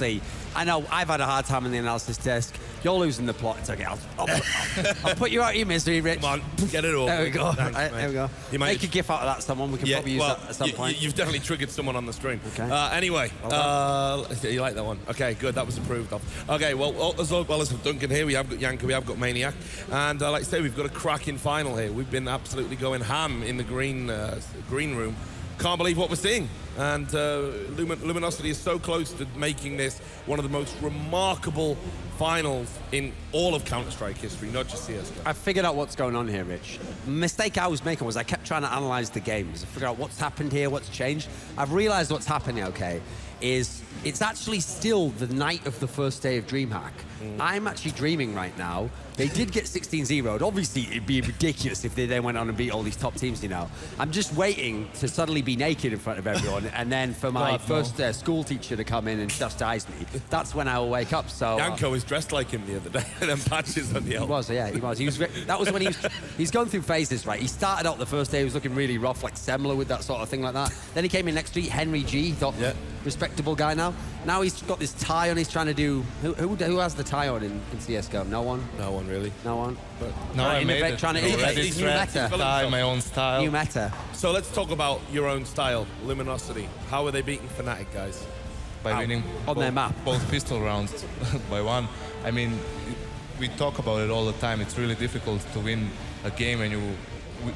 I know I've had a hard time in the analysis desk. You're losing the plot. It's okay. I'll put you out of your misery, Rich. Come on, get it over. There we go. Thanks, There we go. Make a gif out of that, someone. We can probably use that at some point. You've definitely triggered someone on the stream. Okay. Anyway, you like that one? Okay, good. That was approved of. Okay, well as Duncan here, we have got Yanka, we have got Maniac. And like I say, we've got a cracking final here. We've been absolutely going ham in the green room. Can't believe what we're seeing. And Luminosity is so close to making this one of the most remarkable finals in all of Counter-Strike history, not just CSGO. I figured out what's going on here, Rich. The mistake I was making was I kept trying to analyze the games. I figured out what's happened here, what's changed. I've realized what's happening, okay, is it's actually still the night of the first day of DreamHack. I'm actually dreaming right now. They did get 16-0'd. Obviously, it'd be ridiculous if they then went on and beat all these top teams, you know. I'm just waiting to suddenly be naked in front of everyone and then for my first school teacher to come in and chastise me. That's when I will wake up, so... Yanko was dressed like him the other day, and then patches on the elbow. He was, yeah, he was. That was when he's going through phases, right? He started out the first day, he was looking really rough, like Semler with that sort of thing like that. Then he came in next week, Henry G, thought, respectable guy now. Now he's got this tie on, he's trying to do... Who has the tie on in CSGO? No one? No one, really. No one? But no, I made it. Trying to innovate. New meta. Tie, my own style. New meta. So let's talk about your own style, Luminosity. How are they beating Fnatic, guys? By winning on their map. Both pistol rounds by one. I mean, we talk about it all the time. It's really difficult to win a game when you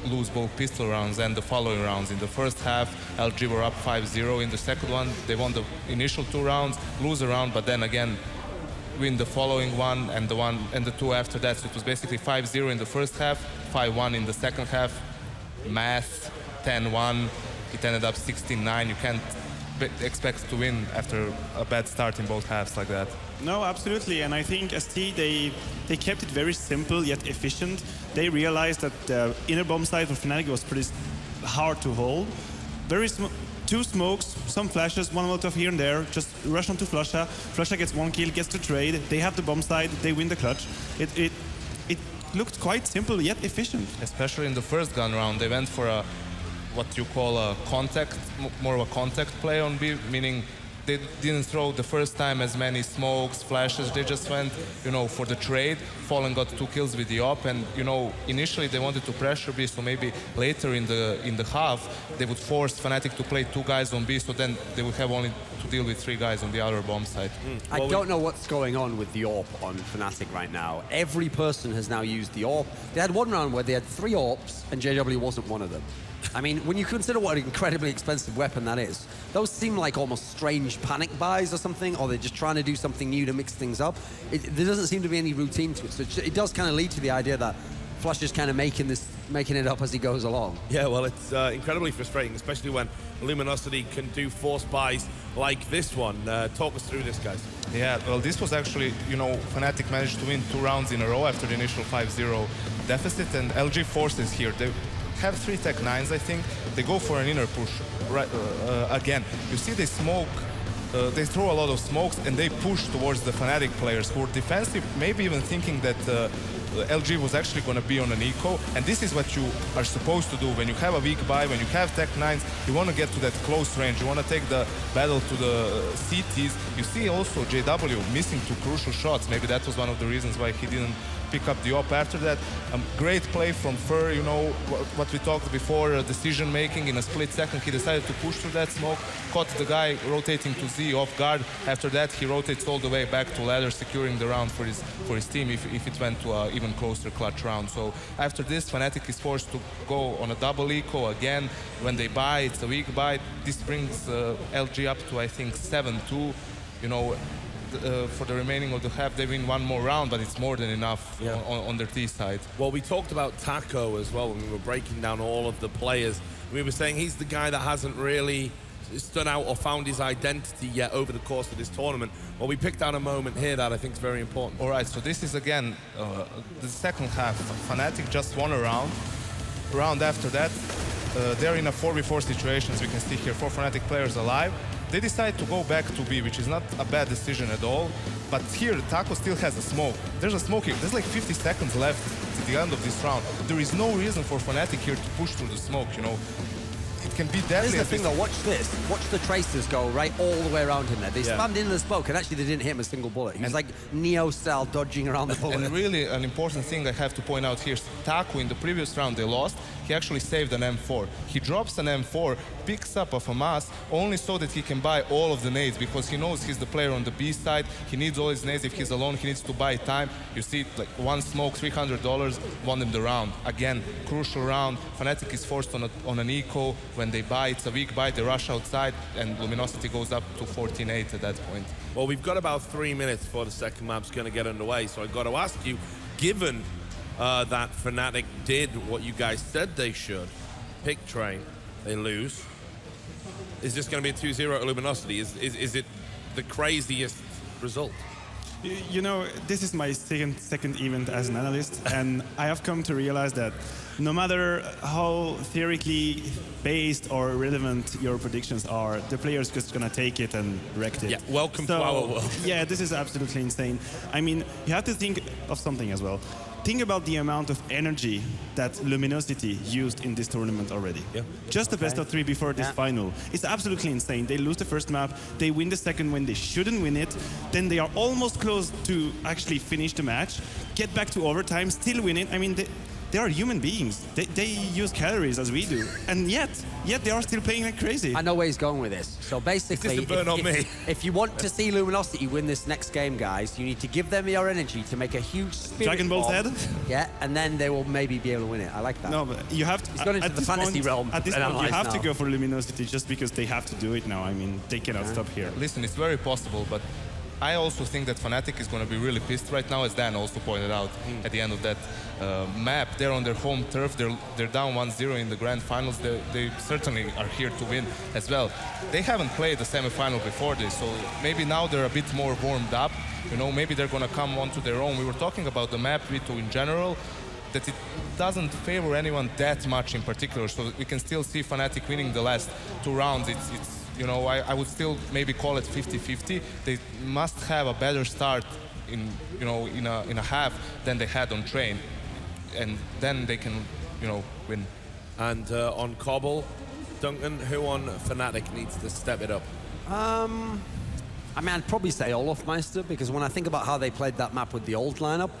lose both pistol rounds and the following rounds. In the first half, LG were up 5-0. In the second one, they won the initial 2 rounds, lose a round, but then again, win the following one and the 2 after that. So it was basically 5-0 in the first half, 5-1 in the second half. Math, 10-1. It ended up 16-9. You can't expect to win after a bad start in both halves like that. No, absolutely. And I think ST, they kept it very simple yet efficient. They realized that the inner bomb side for Fnatic was pretty hard to hold. Very 2 smokes, some flashes, 1 Molotov here and there, just rush onto Flusha. Flusha gets 1 kill, gets the trade. They have the bomb side, they win the clutch. It looked quite simple yet efficient. Especially in the first gun round, they went for a what you call a contact, more of a contact play on B, meaning they didn't throw the first time as many smokes, flashes. They just went, you know, for the trade. Fallen got 2 kills with the op, and you know, initially they wanted to pressure B, so maybe later in the half they would force Fnatic to play 2 guys on B, so then they would have only to deal with 3 guys on the other bomb side. I don't know what's going on with the AWP on Fnatic right now. Every person has now used the AWP. They had one round where they had 3 AWPs, and JW wasn't one of them. I mean, when you consider what an incredibly expensive weapon that is, those seem like almost strange panic buys or something, or they're just trying to do something new to mix things up. There doesn't seem to be any routine to it, so it does kind of lead to the idea that Flush is kind of making it up as he goes along. Yeah, well, it's incredibly frustrating, especially when Luminosity can do force buys like this one. Talk us through this, guys. Yeah, well, this was actually, you know, Fnatic managed to win 2 rounds in a row after the initial 5-0 deficit, and LG forces here. They have 3 Tech 9s, I think. They go for an inner push. Right, again, you see they smoke, they throw a lot of smokes, and they push towards the Fnatic players who are defensive, maybe even thinking that LG was actually going to be on an eco, and this is what you are supposed to do. When you have a weak buy, when you have Tech 9s, you want to get to that close range. You want to take the battle to the CTs. You see also JW missing 2 crucial shots. Maybe that was one of the reasons why he didn't pick up the op after that. Great play from Fur, you know, what we talked before, decision making in a split second. He decided to push through that smoke, caught the guy rotating to Z off guard. After that, he rotates all the way back to ladder, securing the round for his team if it went to an even closer clutch round. So after this, Fnatic is forced to go on a double eco again. When they buy, it's a weak buy. This brings LG up to, I think, 7-2. You know, for the remaining of the half, they win 1 more round, but it's more than enough on their T side. Well, we talked about Taco as well when we were breaking down all of the players. We were saying he's the guy that hasn't really stood out or found his identity yet over the course of this tournament. Well, we picked out a moment here that I think is very important. All right, so this is again the second half. Fnatic just won a round. Round after that, they're in a 4v4 situation, as we can see here, 4 Fnatic players alive. They decide to go back to B, which is not a bad decision at all. But here, Taco still has a smoke. There's a smoke here. There's like 50 seconds left at the end of this round. There is no reason for Fnatic here to push through the smoke, you know. can be deadly. Here's the thing though, watch this. Watch the tracers go right all the way around him there. They spammed into the smoke and actually they didn't hit him a single bullet. He was like Neo-style dodging around the bullet. And really an important thing I have to point out here, Taku in the previous round they lost, he actually saved an M4. He drops an M4, picks up a FAMAS, only so that he can buy all of the nades because he knows he's the player on the B side. He needs all his nades. If he's alone, he needs to buy time. You see, like one smoke, $300, won him the round. Again, crucial round. Fnatic is forced on an eco. When they buy, it's a weak buy. They rush outside, and Luminosity goes up to 14-8 at that point. Well, we've got about 3 minutes before the second map's going to get underway, so I've got to ask you, given that Fnatic did what you guys said they should, pick Train, they lose, is this going to be a 2-0 at Luminosity? Is it the craziest result? You know, this is my second event as an analyst, and I have come to realize that no matter how theoretically based or relevant your predictions are, the player's just gonna take it and wreck it. Yeah, welcome to our world. Yeah, this is absolutely insane. I mean, you have to think of something as well. Think about the amount of energy that Luminosity used in this tournament already. Yeah. Just the best of 3 before this final. It's absolutely insane. They lose the first map, they win the second when they shouldn't win it, then they are almost close to actually finish the match, get back to overtime, still win it. I mean, they are human beings. They use calories as we do. And yet they are still playing like crazy. I know where he's going with this. So basically, This is a burn on me. if you want to see Luminosity win this next game, guys, you need to give them your energy to make a huge spirit Dragon Ball's bomb. head? Yeah, and then they will maybe be able to win it. I like that. No, but you have to. He's gone into at the this fantasy point, realm At this and point, you analyze have to now. go for Luminosity just because they have to do it now. I mean, they cannot stop here. Listen, it's very possible, but I also think that Fnatic is going to be really pissed right now, as Dan also pointed out at the end of that map. They're on their home turf. They're down 1-0 in the grand finals. They certainly are here to win as well. They haven't played the semifinal before this, so maybe now they're a bit more warmed up. You know, maybe they're going to come onto their own. We were talking about the map, Vito, in general, that it doesn't favor anyone that much in particular. So we can still see Fnatic winning the last 2 rounds. It's you know, I would still maybe call it 50-50. They must have a better start in a half than they had on Train, and then they can, win. And on Cobble, Duncan, who on Fnatic needs to step it up? I mean, I'd probably say Olofmeister, because when I think about how they played that map with the old lineup,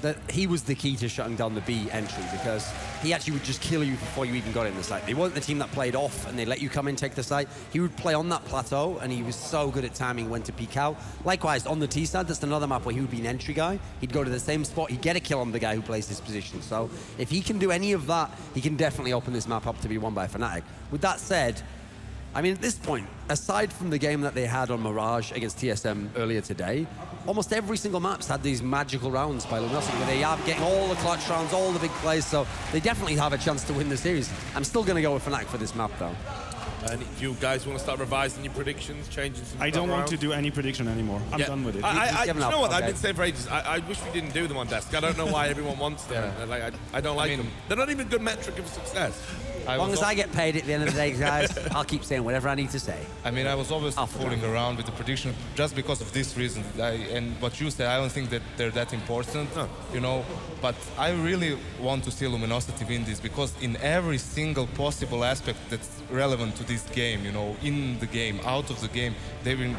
that he was the key to shutting down the B entry, because he actually would just kill you before you even got in the site. They weren't the team that played off and they let you come in, take the site. He would play on that plateau, and he was so good at timing when to peek out. Likewise, on the T side, that's another map where he would be an entry guy. He'd go to the same spot, he'd get a kill on the guy who plays his position. So if he can do any of that, he can definitely open this map up to be won by Fnatic. With that said, I mean, at this point, aside from the game that they had on Mirage against TSM earlier today, almost every single map's had these magical rounds by Luminosity where they are getting all the clutch rounds, all the big plays, so they definitely have a chance to win the series. I'm still going to go with Fnatic for this map, though. And do you guys want to start revising your predictions, changing some I don't want around? to do any prediction anymore. I'm done with it. You given up. know what? I've Okay. been saying for ages, I wish we didn't do them on desk. I don't know why everyone wants them. I don't like them. They're not even a good metric of success. As long as I get paid at the end of the day, guys, I'll keep saying whatever I need to say. I mean, I was always Off the fooling ground. around with the prediction just because of this reason. And what you said, I don't think that they're that important, But I really want to see Luminosity win this, because in every single possible aspect that's relevant to this game, in the game, out of the game, they've been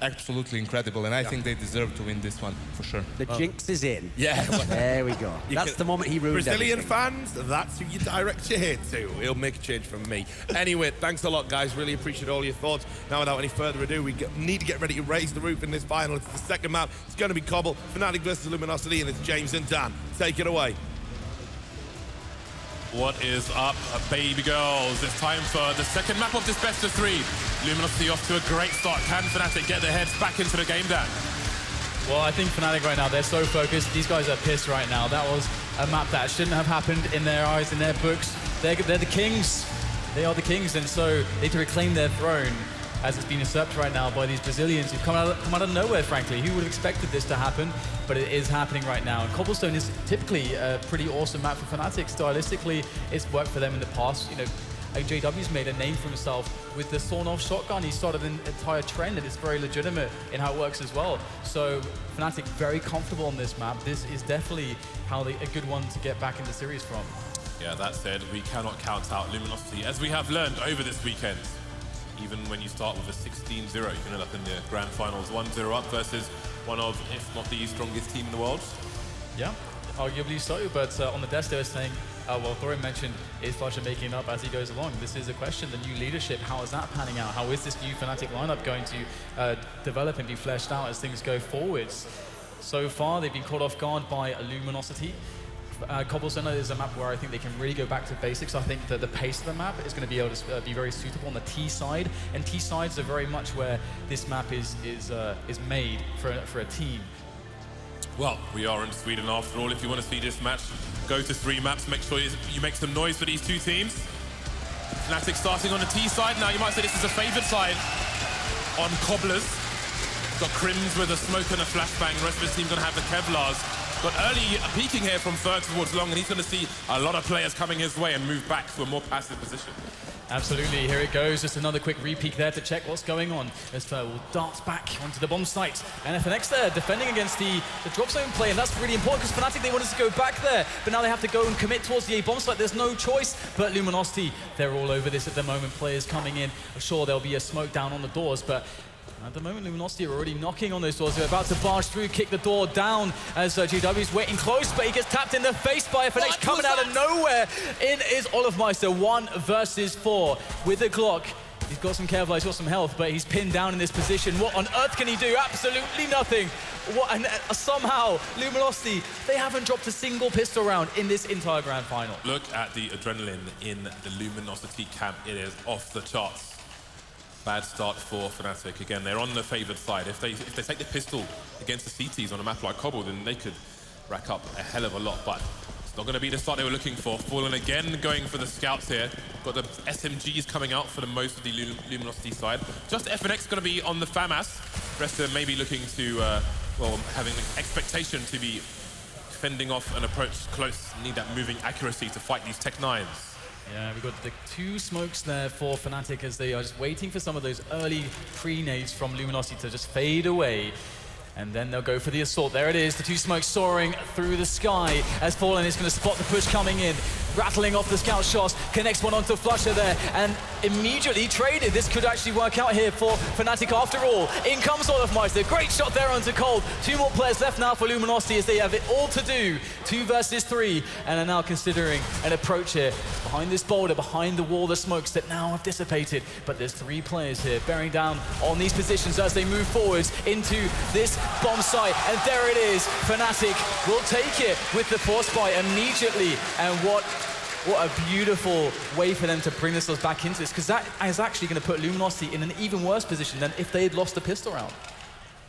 absolutely incredible. And I think they deserve to win this one, for sure. The jinx is in. Yeah. There we go. That's the moment he ruined Brazilian everything. fans, that's who you direct your hate to. He'll make a change from me. Anyway, thanks a lot, guys. Really appreciate all your thoughts. Now, without any further ado, we need to get ready to raise the roof in this final. It's the second map. It's going to be Cobble, Fnatic versus Luminosity, and it's James and Dan. Take it away. What is up, baby girls? It's time for the second map of this best of 3. Luminosity off to a great start. Can Fnatic get their heads back into the game, Dan? Well, I think Fnatic right now, they're so focused. These guys are pissed right now. That was a map that shouldn't have happened in their eyes, in their books. They're the kings. They are the kings, and so they need to reclaim their throne, as it's been usurped right now by these Brazilians who've come out of nowhere, frankly. Who would have expected this to happen? But it is happening right now. And Cobblestone is typically a pretty awesome map for Fnatic. Stylistically, it's worked for them in the past. JW's made a name for himself with the sawn-off shotgun. He started an entire trend, and it's very legitimate in how it works as well. So Fnatic very comfortable on this map. This is definitely a good one to get back in the series from. Yeah, that said, we cannot count out Luminosity, as we have learned over this weekend. Even when you start with a 16-0, you can end up in the grand finals 1-0 up versus one of, if not the strongest team in the world. Yeah, arguably so, but on the desk they were saying, well, Thorin mentioned, is Flusher making it up as he goes along? This is a question, the new leadership, how is that panning out? How is this new Fnatic lineup going to develop and be fleshed out as things go forwards? So far, they've been caught off guard by Luminosity. Cobble is a map where I think they can really go back to basics. I think that the pace of the map is going to be able to be very suitable on the T side, and T sides are very much where this map is made for a team. Well, we are in Sweden after all. If you want to see this match, go to 3 maps. Make sure you make some noise for these two teams. Fnatic starting on the T side. Now, you might say this is a favored side on Cobblers. Got Crims with a smoke and a flashbang. The rest of his team going to have the Kevlars. Got early peeking here from Ferg towards Long, and he's going to see a lot of players coming his way and move back to a more passive position. Absolutely, here it goes. Just another quick re-peek there to check what's going on. As Ferg will dart back onto the bomb site. And FNX there, defending against the drop zone play, and that's really important because Fnatic, they wanted to go back there, but now they have to go and commit towards the A bomb site. There's no choice, but Luminosity, they're all over this at the moment. Players coming in. Sure, there'll be a smoke down on the doors, but at the moment, Luminosity are already knocking on those doors. They're about to barge through, kick the door down as JW's waiting close, but he gets tapped in the face by FNX coming out of nowhere. In is Olofmeister, 1 versus 4 with a Glock. He's got some Kevlar, he's got some health, but he's pinned down in this position. What on earth can he do? Absolutely nothing. And somehow, Luminosity, they haven't dropped a single pistol round in this entire grand final. Look at the adrenaline in the Luminosity camp. It is off the charts. Bad start for Fnatic. Again, they're on the favored side. If they take the pistol against the CTs on a map like Cobble, then they could rack up a hell of a lot, but it's not going to be the start they were looking for. Fallen again going for the scouts here. Got the SMGs coming out for the most of the Luminosity side. Just FNX going to be on the FAMAS. Rest of them maybe looking to, well, having an expectation to be fending off an approach close. Need that moving accuracy to fight these Tech 9s. Yeah, we've got the 2 smokes there for Fnatic as they are just waiting for some of those early pre-nades from Luminosity to just fade away. And then they'll go for the assault. There it is, the 2 smokes soaring through the sky as Fallen is going to spot the push coming in. Rattling off the scout shots, connects one onto Flusher there, and immediately traded. This could actually work out here for Fnatic after all. In comes Olofmeister, great shot there onto Cole. 2 more players left now for Luminosity as they have it all to do. 2 versus 3, and are now considering an approach here. Behind this boulder, behind the wall, the smokes that now have dissipated. But there's 3 players here bearing down on these positions as they move forwards into this bomb site. And there it is, Fnatic will take it with the force buy immediately. And what a beautiful way for them to bring themselves back into this, because that is actually going to put Luminosity in an even worse position than if they had lost the pistol round.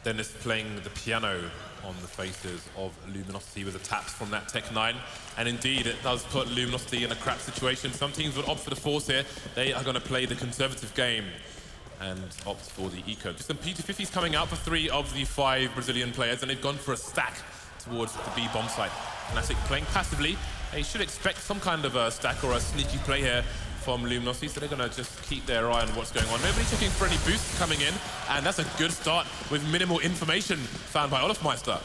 Dennis playing the piano on the faces of Luminosity with the taps from that Tech 9. And indeed, it does put Luminosity in a crap situation. Some teams would opt for the force here. They are going to play the conservative game and opt for the eco. Just some P250s coming out for 3 of the 5 Brazilian players, and they've gone for a stack towards the B bomb site. Fnatic playing passively. They should expect some kind of a stack or a sneaky play here from Luminosity, so they're going to just keep their eye on what's going on. Nobody's looking for any boosts coming in, and that's a good start with minimal information found by Olofmeister.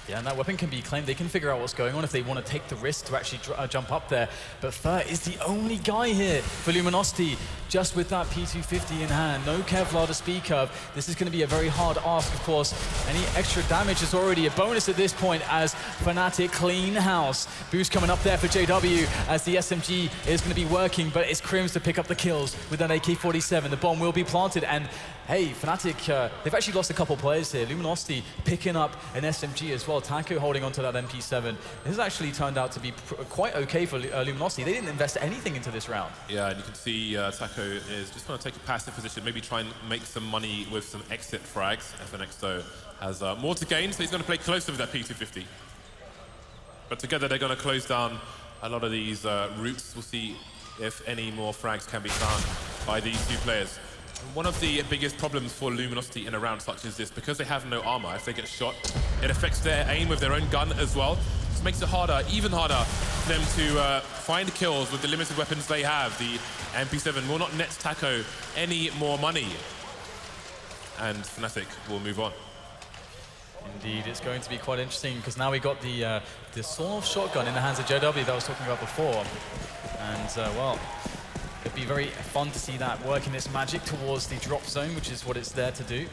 Yeah, and that weapon can be claimed. They can figure out what's going on if they want to take the risk to actually jump up there. But Fer is the only guy here for Luminosity, just with that P250 in hand. No Kevlar to speak of. This is going to be a very hard ask, of course. Any extra damage is already a bonus at this point as Fnatic clean house. Boost coming up there for JW as the SMG is going to be working, but it's Crims to pick up the kills with that AK-47. The bomb will be planted, and hey, Fnatic, they've actually lost a couple players here. Luminosity picking up an SMG as well. Taco holding onto that MP7. This has actually turned out to be quite okay for Luminosity. They didn't invest anything into this round. Yeah, and you can see Taco is just going to take a passive position, maybe try and make some money with some exit frags. FNX, though, has more to gain, so he's going to play closer with that P250. But together, they're going to close down a lot of these routes. We'll see if any more frags can be found by these 2 players. One of the biggest problems for Luminosity in a round such as this, because they have no armor, if they get shot, it affects their aim with their own gun as well. This makes it harder, even harder, for them to find kills with the limited weapons they have. The MP7 will not net Taco any more money. And Fnatic will move on. Indeed, it's going to be quite interesting because now we got the sawed-off shotgun in the hands of JW that I was talking about before. And, well, it'd be very fun to see that working its magic towards the drop zone, which is what it's there to do.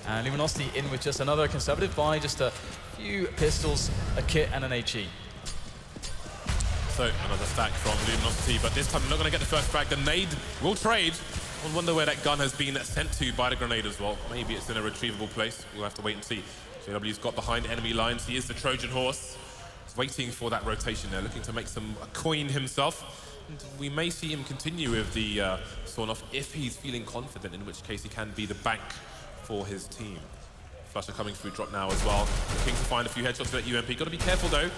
And Luminosity in with just another conservative buy, just a few pistols, a kit, and an HE. So another stack from Luminosity, but this time they're not going to get the first frag. The nade will trade. I wonder where that gun has been sent to by the grenade as well. Maybe it's in a retrievable place. We'll have to wait and see. JW's got behind enemy lines. He is the Trojan horse. He's waiting for that rotation there, looking to make some coin himself. And we may see him continue with the sawn-off if he's feeling confident, in which case he can be the bank for his team. Flusher coming through drop now as well. Looking to find a few headshots with that UMP. Got to be careful though.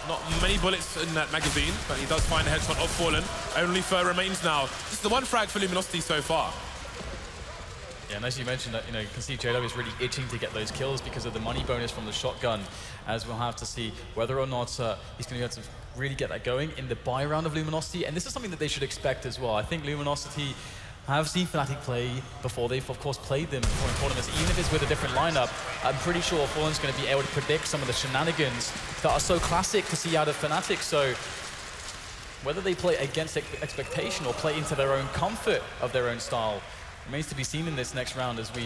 Not many bullets in that magazine, but he does find a headshot of Fallen. Only Fur remains now. This is the one frag for Luminosity so far. Yeah, and as you mentioned, that, you can see JW is really itching to get those kills because of the money bonus from the shotgun, as we'll have to see whether or not he's going to be able to really get that going in the buy round of Luminosity. And this is something that they should expect as well. I think Luminosity have seen Fnatic play before. They've, of course, played them before in tournaments. Even if it's with a different lineup, I'm pretty sure Fallen's going to be able to predict some of the shenanigans that are so classic to see out of Fnatic. So whether they play against expectation or play into their own comfort of their own style remains to be seen in this next round as we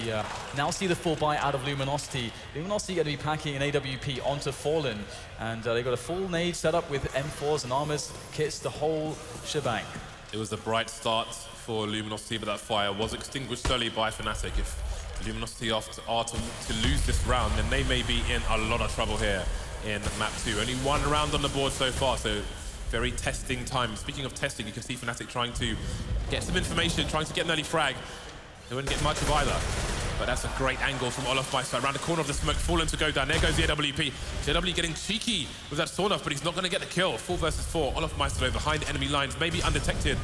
now see the full buy out of Luminosity. Luminosity going to be packing an AWP onto Fallen, and they've got a full nade set up with M4s and armors, kits, the whole shebang. It was a bright start for Luminosity, but that fire was extinguished early by Fnatic. If Luminosity are to lose this round, then they may be in a lot of trouble here in map 2. Only one round on the board so far, so very testing time. Speaking of testing, you can see Fnatic trying to get some information, trying to get an early frag. They wouldn't get much of either. But that's a great angle from olofmeister. Around the corner of the smoke, Fallen to go down. There goes the AWP. JW getting cheeky with that sawn-off, but he's not going to get the kill. 4 versus 4. olofmeister behind enemy lines, maybe undetected.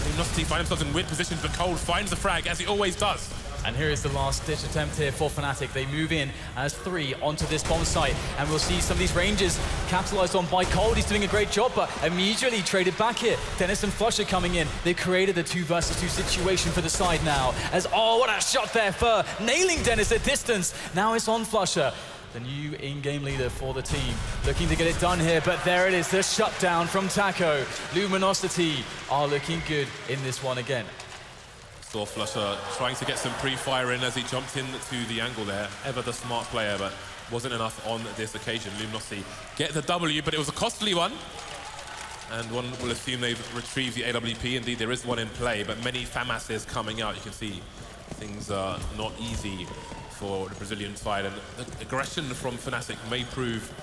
Luminosity find themselves in weird positions, but Cole finds the frag, as he always does. And here is the last-ditch attempt here for Fnatic. They move in as 3 onto this bomb site, and we'll see some of these ranges capitalized on by Cold. He's doing a great job, but immediately traded back here. Dennis and Flusher coming in. They've created a 2 versus 2 situation for the side now. As, oh, what a shot there for nailing Dennis at distance. Now it's on Flusher, the new in-game leader for the team, looking to get it done here, but there it is, the shutdown from Taco. Luminosity are looking good in this one again. Saw Flusher trying to get some pre-fire in as he jumped into the angle there. Ever the smart player, but wasn't enough on this occasion. Luminosity get the W, but it was a costly one. And one will assume they've retrieved the AWP. Indeed, there is one in play, but many FAMASs coming out. You can see things are not easy for the Brazilian side, and the aggression from Fnatic may prove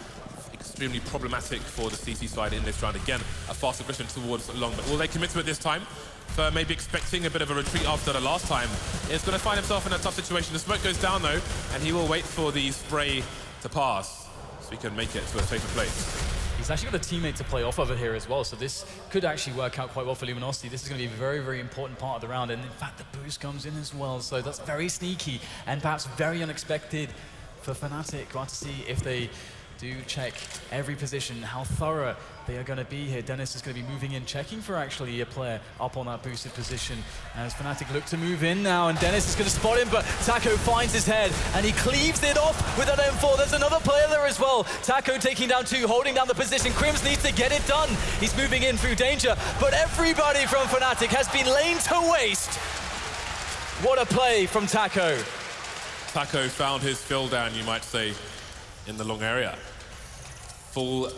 extremely problematic for the CT side in this round. Again, a fast aggression towards long, but will they commit to it this time? Fur maybe expecting a bit of a retreat after the last time. Is going to find himself in a tough situation. The smoke goes down though, and he will wait for the spray to pass so he can make it to a safer place. He's actually got a teammate to play off of it here as well, so this could actually work out quite well for Luminosity. This is going to be a very, very important part of the round, and in fact, the boost comes in as well, so that's very sneaky and perhaps very unexpected for Fnatic. We'll have to see if they do check every position, how thorough they are going to be here. Dennis is going to be moving in, checking for actually a player up on that boosted position as Fnatic look to move in now, and Dennis is going to spot him, but Taco finds his head and he cleaves it off with that M4. There's another player there as well. Taco taking down 2, holding down the position. Crims needs to get it done. He's moving in through danger, but everybody from Fnatic has been laid to waste. What a play from Taco. Taco found his fill down, you might say, in the long area. Full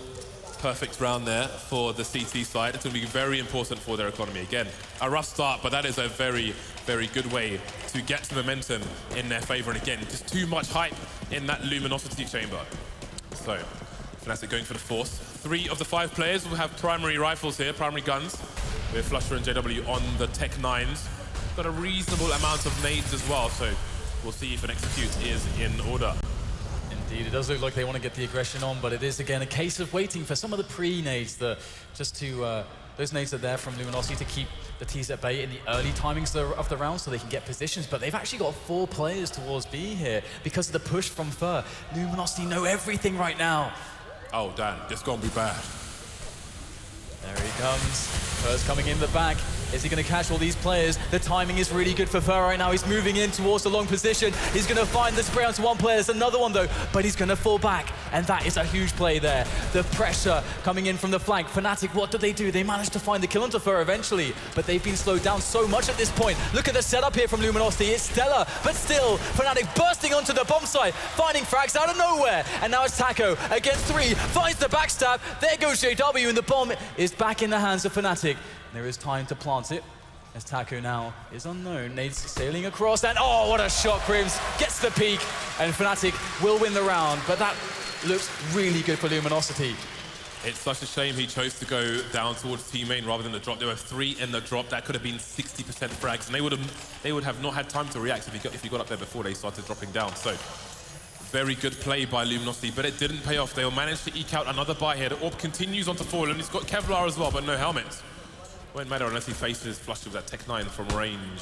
perfect round there for the CT side. It's going to be very important for their economy. Again, a rough start, but that is a very, very good way to get some momentum in their favor. And again, just too much hype in that Luminosity chamber. So, Fnatic going for the force. 3 of the 5 players will have primary rifles here, primary guns, with Flusher and JW on the Tech 9s. Got a reasonable amount of nades as well, so we'll see if an execute is in order. Indeed, it does look like they want to get the aggression on, but it is again a case of waiting for some of the pre-nades, those nades are there from Luminosity to keep the T's at bay in the early timings of the round so they can get positions, but they've actually got 4 players towards B here because of the push from Fur. Luminosity know everything right now. Oh damn, this gonna be bad. There he comes. Fur's coming in the back. Is he going to catch all these players? The timing is really good for Fer right now. He's moving in towards the long position. He's going to find the spray onto one player. There's another one though, but he's going to fall back. And that is a huge play there. The pressure coming in from the flank. Fnatic, what do? They managed to find the kill onto Fer eventually, but they've been slowed down so much at this point. Look at the setup here from Luminosity. It's stellar, but still, Fnatic bursting onto the bomb site, finding frags out of nowhere. And now it's Taco against 3, finds the backstab. There goes JW, and the bomb is back in the hands of Fnatic. There is time to plant it, as Taco now is unknown. Nades sailing across, and oh, what a shot, Crims. Gets the peak, and Fnatic will win the round, but that looks really good for Luminosity. It's such a shame he chose to go down towards Team Main rather than the drop. There were 3 in the drop. That could have been 60% frags, and they would have not had time to react if he got up there before they started dropping down. So, very good play by Luminosity, but it didn't pay off. They'll manage to eke out another buy here. The orb continues onto Fallen. He's got Kevlar as well, but no helmet. Won't matter unless he faces Flush with that Tech 9 from range.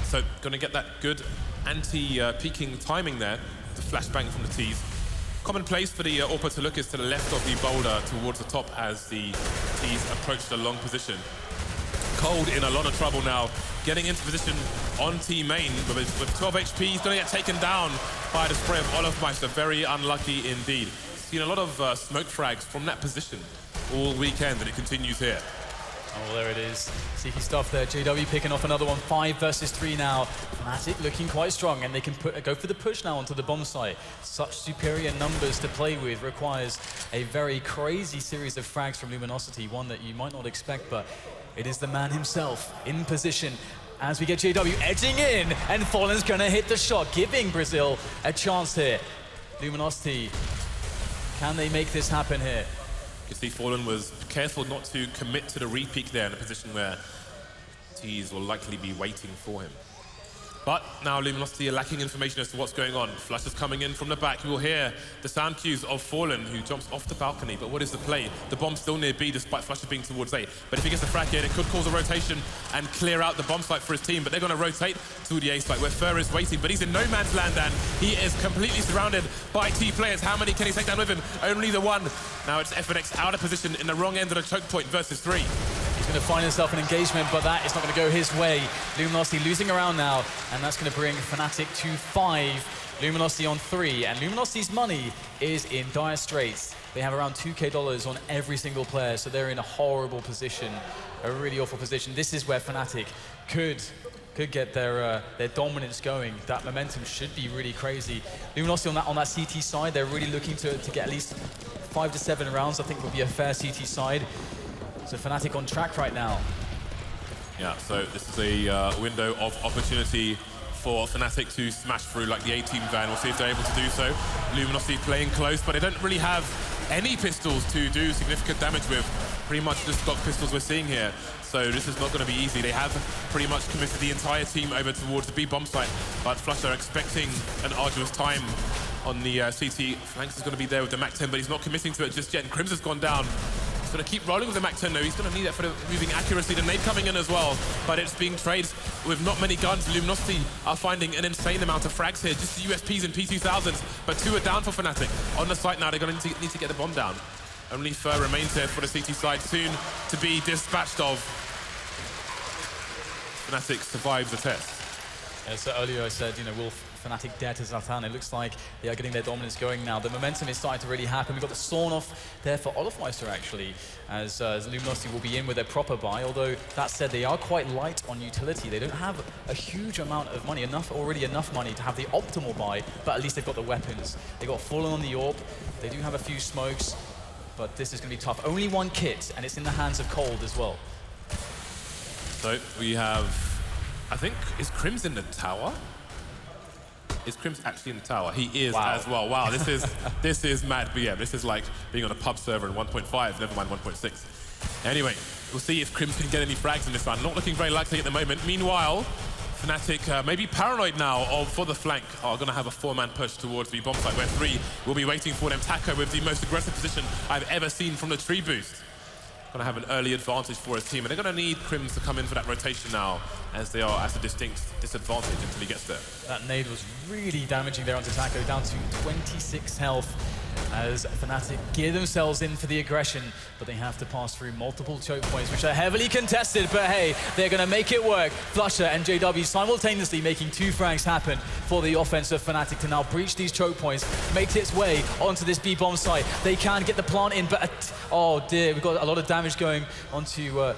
So, gonna get that good anti-peeking timing there. The flashbang from the T's. Common place for the AWPer to look is to the left of the boulder towards the top as the T's approach the long position. Cold in a lot of trouble now, getting into position on Team Main, but with 12 HP, he's going to get taken down by the spray of Olofmeister. Very unlucky indeed. Seen a lot of smoke frags from that position all weekend, and it continues here. Oh, there it is. Cheeky stuff there. JW picking off another one. 5 versus 3 now. Fnatic looking quite strong, and they can go for the push now onto the bomb site. Such superior numbers to play with requires a very crazy series of frags from Luminosity, one that you might not expect, but it is the man himself in position as we get JW edging in, and Fallen's gonna hit the shot, giving Brazil a chance here. Luminosity, can they make this happen here? You see Fallen was careful not to commit to the re-peek there in a position where T's will likely be waiting for him. But now Luminosity are lacking information as to what's going on. Flush is coming in from the back. You will hear the sound cues of Fallen, who jumps off the balcony. But what is the play? The bomb's still near B, despite Flush being towards A. But if he gets a frag here, it could cause a rotation and clear out the bomb site for his team. But they're going to rotate to the A site, where Fer is waiting. But he's in no man's land, and he is completely surrounded by T players. How many can he take down with him? Only the one. Now it's FNX out of position in the wrong end of the choke point versus 3. He's going to find himself an engagement, but that is not going to go his way. Luminosity losing around now, and that's going to bring Fnatic to 5. Luminosity on 3, and Luminosity's money is in dire straits. They have around $2K on every single player, so they're in a horrible position, a really awful position. This is where Fnatic could get their dominance going. That momentum should be really crazy. Luminosity on that CT side, they're really looking to get at least 5 to 7 rounds, I think would be a fair CT side. So Fnatic on track right now. Yeah, so this is a window of opportunity for Fnatic to smash through like the A-team van. We'll see if they're able to do so. Luminosity playing close, but they don't really have any pistols to do significant damage with. Pretty much the stock pistols we're seeing here. So this is not going to be easy. They have pretty much committed the entire team over towards the B bomb site, but Flush are expecting an arduous time on the CT. Flanks is going to be there with the MAC-10, but he's not committing to it just yet, and Crims has gone down. He's going to keep rolling with the MAC-10 though. He's going to need that for the moving accuracy. The nade coming in as well, but it's being traded with not many guns. Luminosity are finding an insane amount of frags here, just the USPs and P2000s, but 2 are down for Fnatic. On the site now, they're going to need to get the bomb down. Only Fer remains here for the CT side, soon to be dispatched of. Fnatic survives the test. Yeah, so earlier I said, will Fnatic dare to Zlatan? It looks like they are getting their dominance going now. The momentum is starting to really happen. We've got the Sawn off there for Olofmeister, actually, as Luminosity will be in with their proper buy. Although, that said, they are quite light on utility. They don't have a huge amount of money, already enough money to have the optimal buy, but at least they've got the weapons. They got Fallen on the AWP. They do have a few smokes, but this is going to be tough. Only 1 kit, and it's in the hands of Cold as well. So, we have, I think, is Crims in the tower? Is Crims actually in the tower? He is as well. Wow, this is mad. But yeah, this is like being on a pub server in 1.5, never mind 1.6. Anyway, we'll see if Crims can get any frags in this one. Not looking very likely at the moment. Meanwhile, Fnatic maybe paranoid now for the flank. Are going to have a 4-man push towards the bomb site, where 3 will be waiting for them. Taco with the most aggressive position I've ever seen from the tree boost. Going to have an early advantage for his team, and they're going to need Crims to come in for that rotation now, as they are at a distinct disadvantage until he gets there. That nade was really damaging there onto Taco, down to 26 health. as Fnatic gear themselves in for the aggression, but they have to pass through multiple choke points, which are heavily contested, but hey, they're gonna make it work. Flusher and JW simultaneously making 2 frags happen for the offense of Fnatic to now breach these choke points, make its way onto this B-bomb site. They can get the plant in, but oh dear, we've got a lot of damage going onto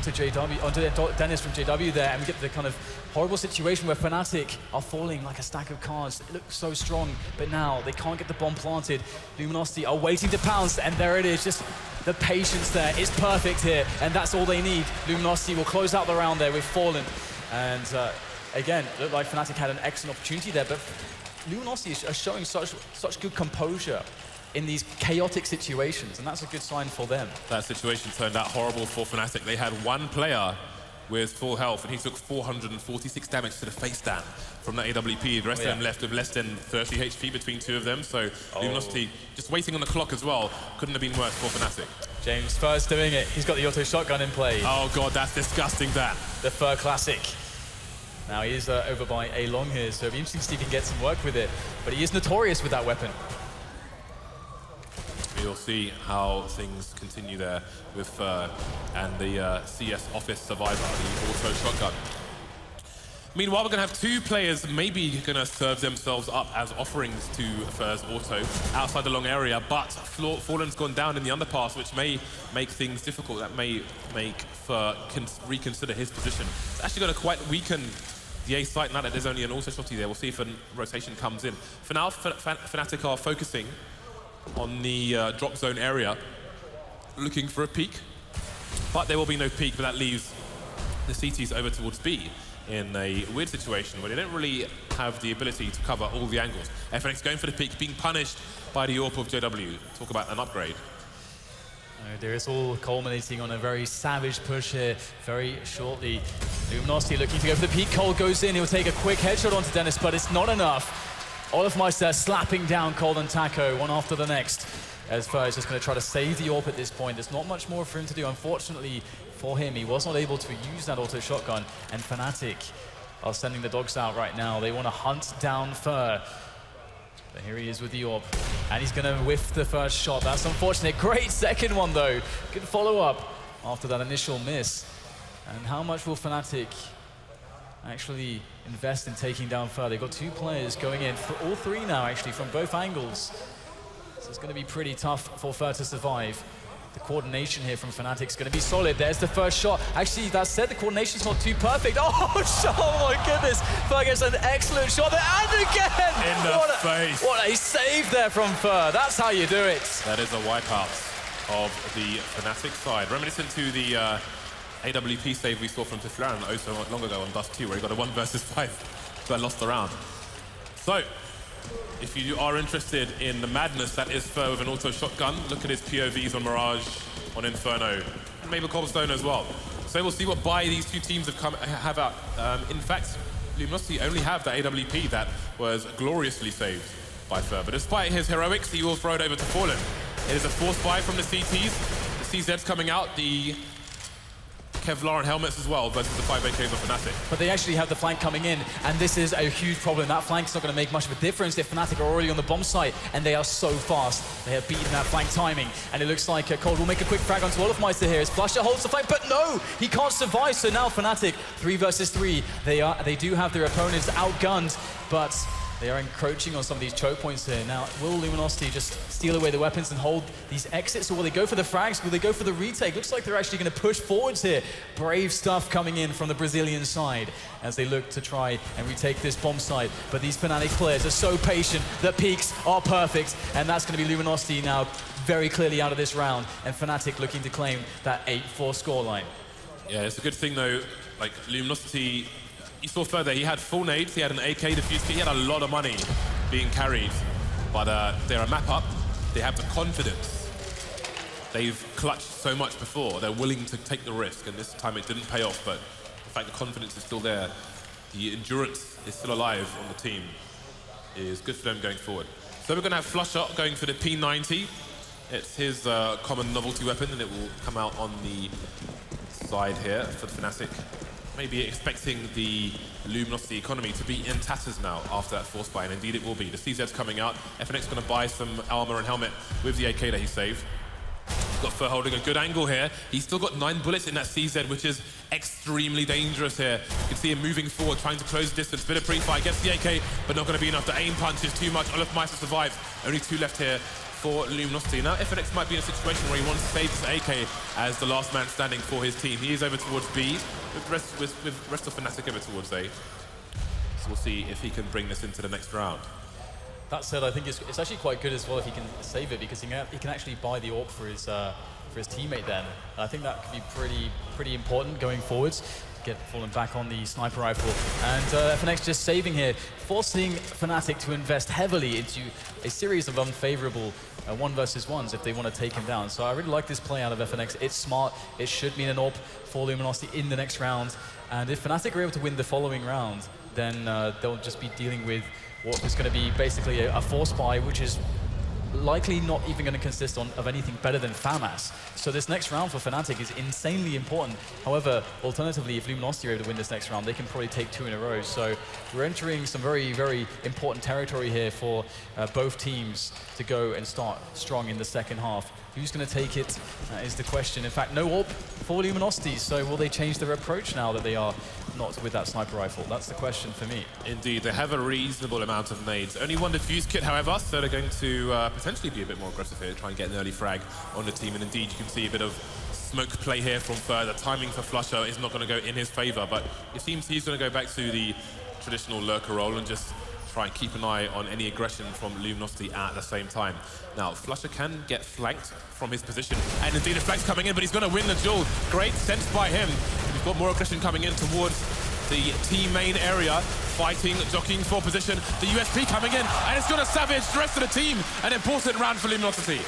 JW, onto Dennis from JW there, and we get the kind of horrible situation where Fnatic are falling like a stack of cards. It looks so strong, but now they can't get the bomb planted. Luminosity are waiting to pounce, and there it is. Just the patience there is perfect here, and that's all they need. Luminosity will close out the round there with Fallen, and again, it looked like Fnatic had an excellent opportunity there, but Luminosity are showing such good composure in these chaotic situations, and that's a good sign for them. That situation turned out horrible for Fnatic. They had one player with full health, and he took 446 damage to the face stand from that AWP. The rest of them left with less than 30 HP between 2 of them, so Luminosity just waiting on the clock as well. Couldn't have been worse for Fnatic. James first doing it. He's got the auto shotgun in play. Oh god, that's disgusting, that. The Fur Classic. Now he is over by A long here, so it'll be interesting to see if he can get some work with it, but he is notorious with that weapon. You'll see how things continue there with Fur and the CS Office Survivor, the auto shotgun. Meanwhile, we're going to have 2 players maybe going to serve themselves up as offerings to Fur's auto outside the long area, but Fallen's gone down in the underpass, which may make things difficult. That may make Fur reconsider his position. It's actually going to quite weaken the A site now that there's only an auto shotty there. We'll see if a rotation comes in. For now, Fnatic are focusing on the drop zone area, looking for a peak, but there will be no peak, but that leaves the CTs over towards B in a weird situation where they don't really have the ability to cover all the angles. FNX going for the peak, being punished by the AWP of JW. Talk about an upgrade. There is all culminating on a very savage push here very shortly. Luminosity looking to go for the peak. Cole goes in, he'll take a quick headshot onto Dennis, but it's not enough. Olafmeister slapping down Cole and Taco, one after the next, as Fur is just going to try to save the AWP at this point. There's not much more for him to do. Unfortunately for him, he was not able to use that auto shotgun, and Fnatic are sending the dogs out right now. They want to hunt down Fur. But here he is with the AWP, and he's going to whiff the first shot. That's unfortunate. Great second one, though. Good follow-up after that initial miss. And how much will Fnatic actually invest in taking down Fur? They've got 2 players going in, for all 3 now actually, from both angles. So it's going to be pretty tough for Fur to survive. The coordination here from Fnatic is going to be solid. There's the first shot. Actually, that said, the coordination's not too perfect. Oh my goodness. Fur gets an excellent shot there, and again! In the face. What a save there from Fur. That's how you do it. That is a wipeout of the Fnatic side. Reminiscent to the AWP save we saw from Tiflaran oh so long ago on Dust 2, where he got a 1 versus 5, but lost the round. So, if you are interested in the madness that is Fur with an auto shotgun, look at his POVs on Mirage, on Inferno, and maybe Cobblestone as well. So we'll see what buy these 2 teams have out. In fact, Luminosity only have the AWP that was gloriously saved by Fur, but despite his heroics, he will throw it over to Fallen. It is a forced buy from the CTs. The CZ's coming out, the Kevlar and helmets as well versus the 5AKs of Fnatic. But they actually have the flank coming in, and this is a huge problem. That flank's not going to make much of a difference if Fnatic are already on the bomb site, and they are so fast. They have beaten that flank timing, and it looks like Cole will make a quick frag onto Olafmeister here as Flusher holds the flank, but no! He can't survive, so now Fnatic, 3 versus 3. They do have their opponents outgunned, but they are encroaching on some of these choke points here. Now, will Luminosity just steal away the weapons and hold these exits, or will they go for the frags? Will they go for the retake? Looks like they're actually going to push forwards here. Brave stuff coming in from the Brazilian side as they look to try and retake this bomb site. But these Fnatic players are so patient. The peaks are perfect, and that's going to be Luminosity now very clearly out of this round, and Fnatic looking to claim that 8-4 scoreline. Yeah, it's a good thing though, like Luminosity, you saw further, he had full nades, he had an AK defuse kit, he had a lot of money being carried, but they're a map up, they have the confidence. They've clutched so much before, they're willing to take the risk, and this time it didn't pay off, but in fact the confidence is still there. The endurance is still alive on the team. It is good for them going forward. So we're going to have Flusher going for the P90. It's his common novelty weapon, and it will come out on the side here for the Fnatic. maybe expecting the Luminosity economy to be in tatters now after that force buy, and indeed it will be. The CZ's coming out. Fnatic's going to buy some armor and helmet with the AK that he saved. Got Fur holding a good angle here. He's still got 9 bullets in that CZ, which is extremely dangerous here. You can see him moving forward, trying to close the distance. Bit of pre-fire, gets the AK, but not going to be enough. The aim punch is too much. Olofmeister survives. Only 2 left here for Luminosity. Now, Fnatic might be in a situation where he wants to save his AK as the last man standing for his team. He is over towards B, with rest of Fnatic over towards A. So we'll see if he can bring this into the next round. That said, I think it's actually quite good as well if he can save it, because he can actually buy the AWP for his teammate then. And I think that could be pretty important going forwards. Get Fallen back on the sniper rifle. And FNX just saving here, forcing Fnatic to invest heavily into a series of unfavorable 1v1s if they want to take him down. So I really like this play out of FNX. It's smart. It should mean an AWP for Luminosity in the next round. And if Fnatic are able to win the following round, then they'll just be dealing with what is going to be basically a force buy, which is likely not even going to consist of anything better than FAMAS. So this next round for Fnatic is insanely important. However, alternatively, if Luminosity are able to win this next round, they can probably take 2 in a row. So we're entering some very, very important territory here for both teams to go and start strong in the second half. Who's going to take it is the question. In fact, no AWP for Luminosity, so will they change their approach now that they are not with that sniper rifle? That's the question for me. Indeed, they have a reasonable amount of nades. Only 1 defuse kit, however, so they're going to potentially be a bit more aggressive here, try and get an early frag on the team. And indeed, you can see a bit of smoke play here from Fur. The timing for Flusher is not going to go in his favor, but it seems he's going to go back to the traditional lurker role and just try and keep an eye on any aggression from Luminosity at the same time. Now, Flusher can get flanked from his position, and indeed the flank's coming in, but he's going to win the duel. Great sense by him. We've got more aggression coming in towards the team main area, fighting, jockeying for position. The USP coming in, and it's going to savage the rest of the team. An important round for Luminosity.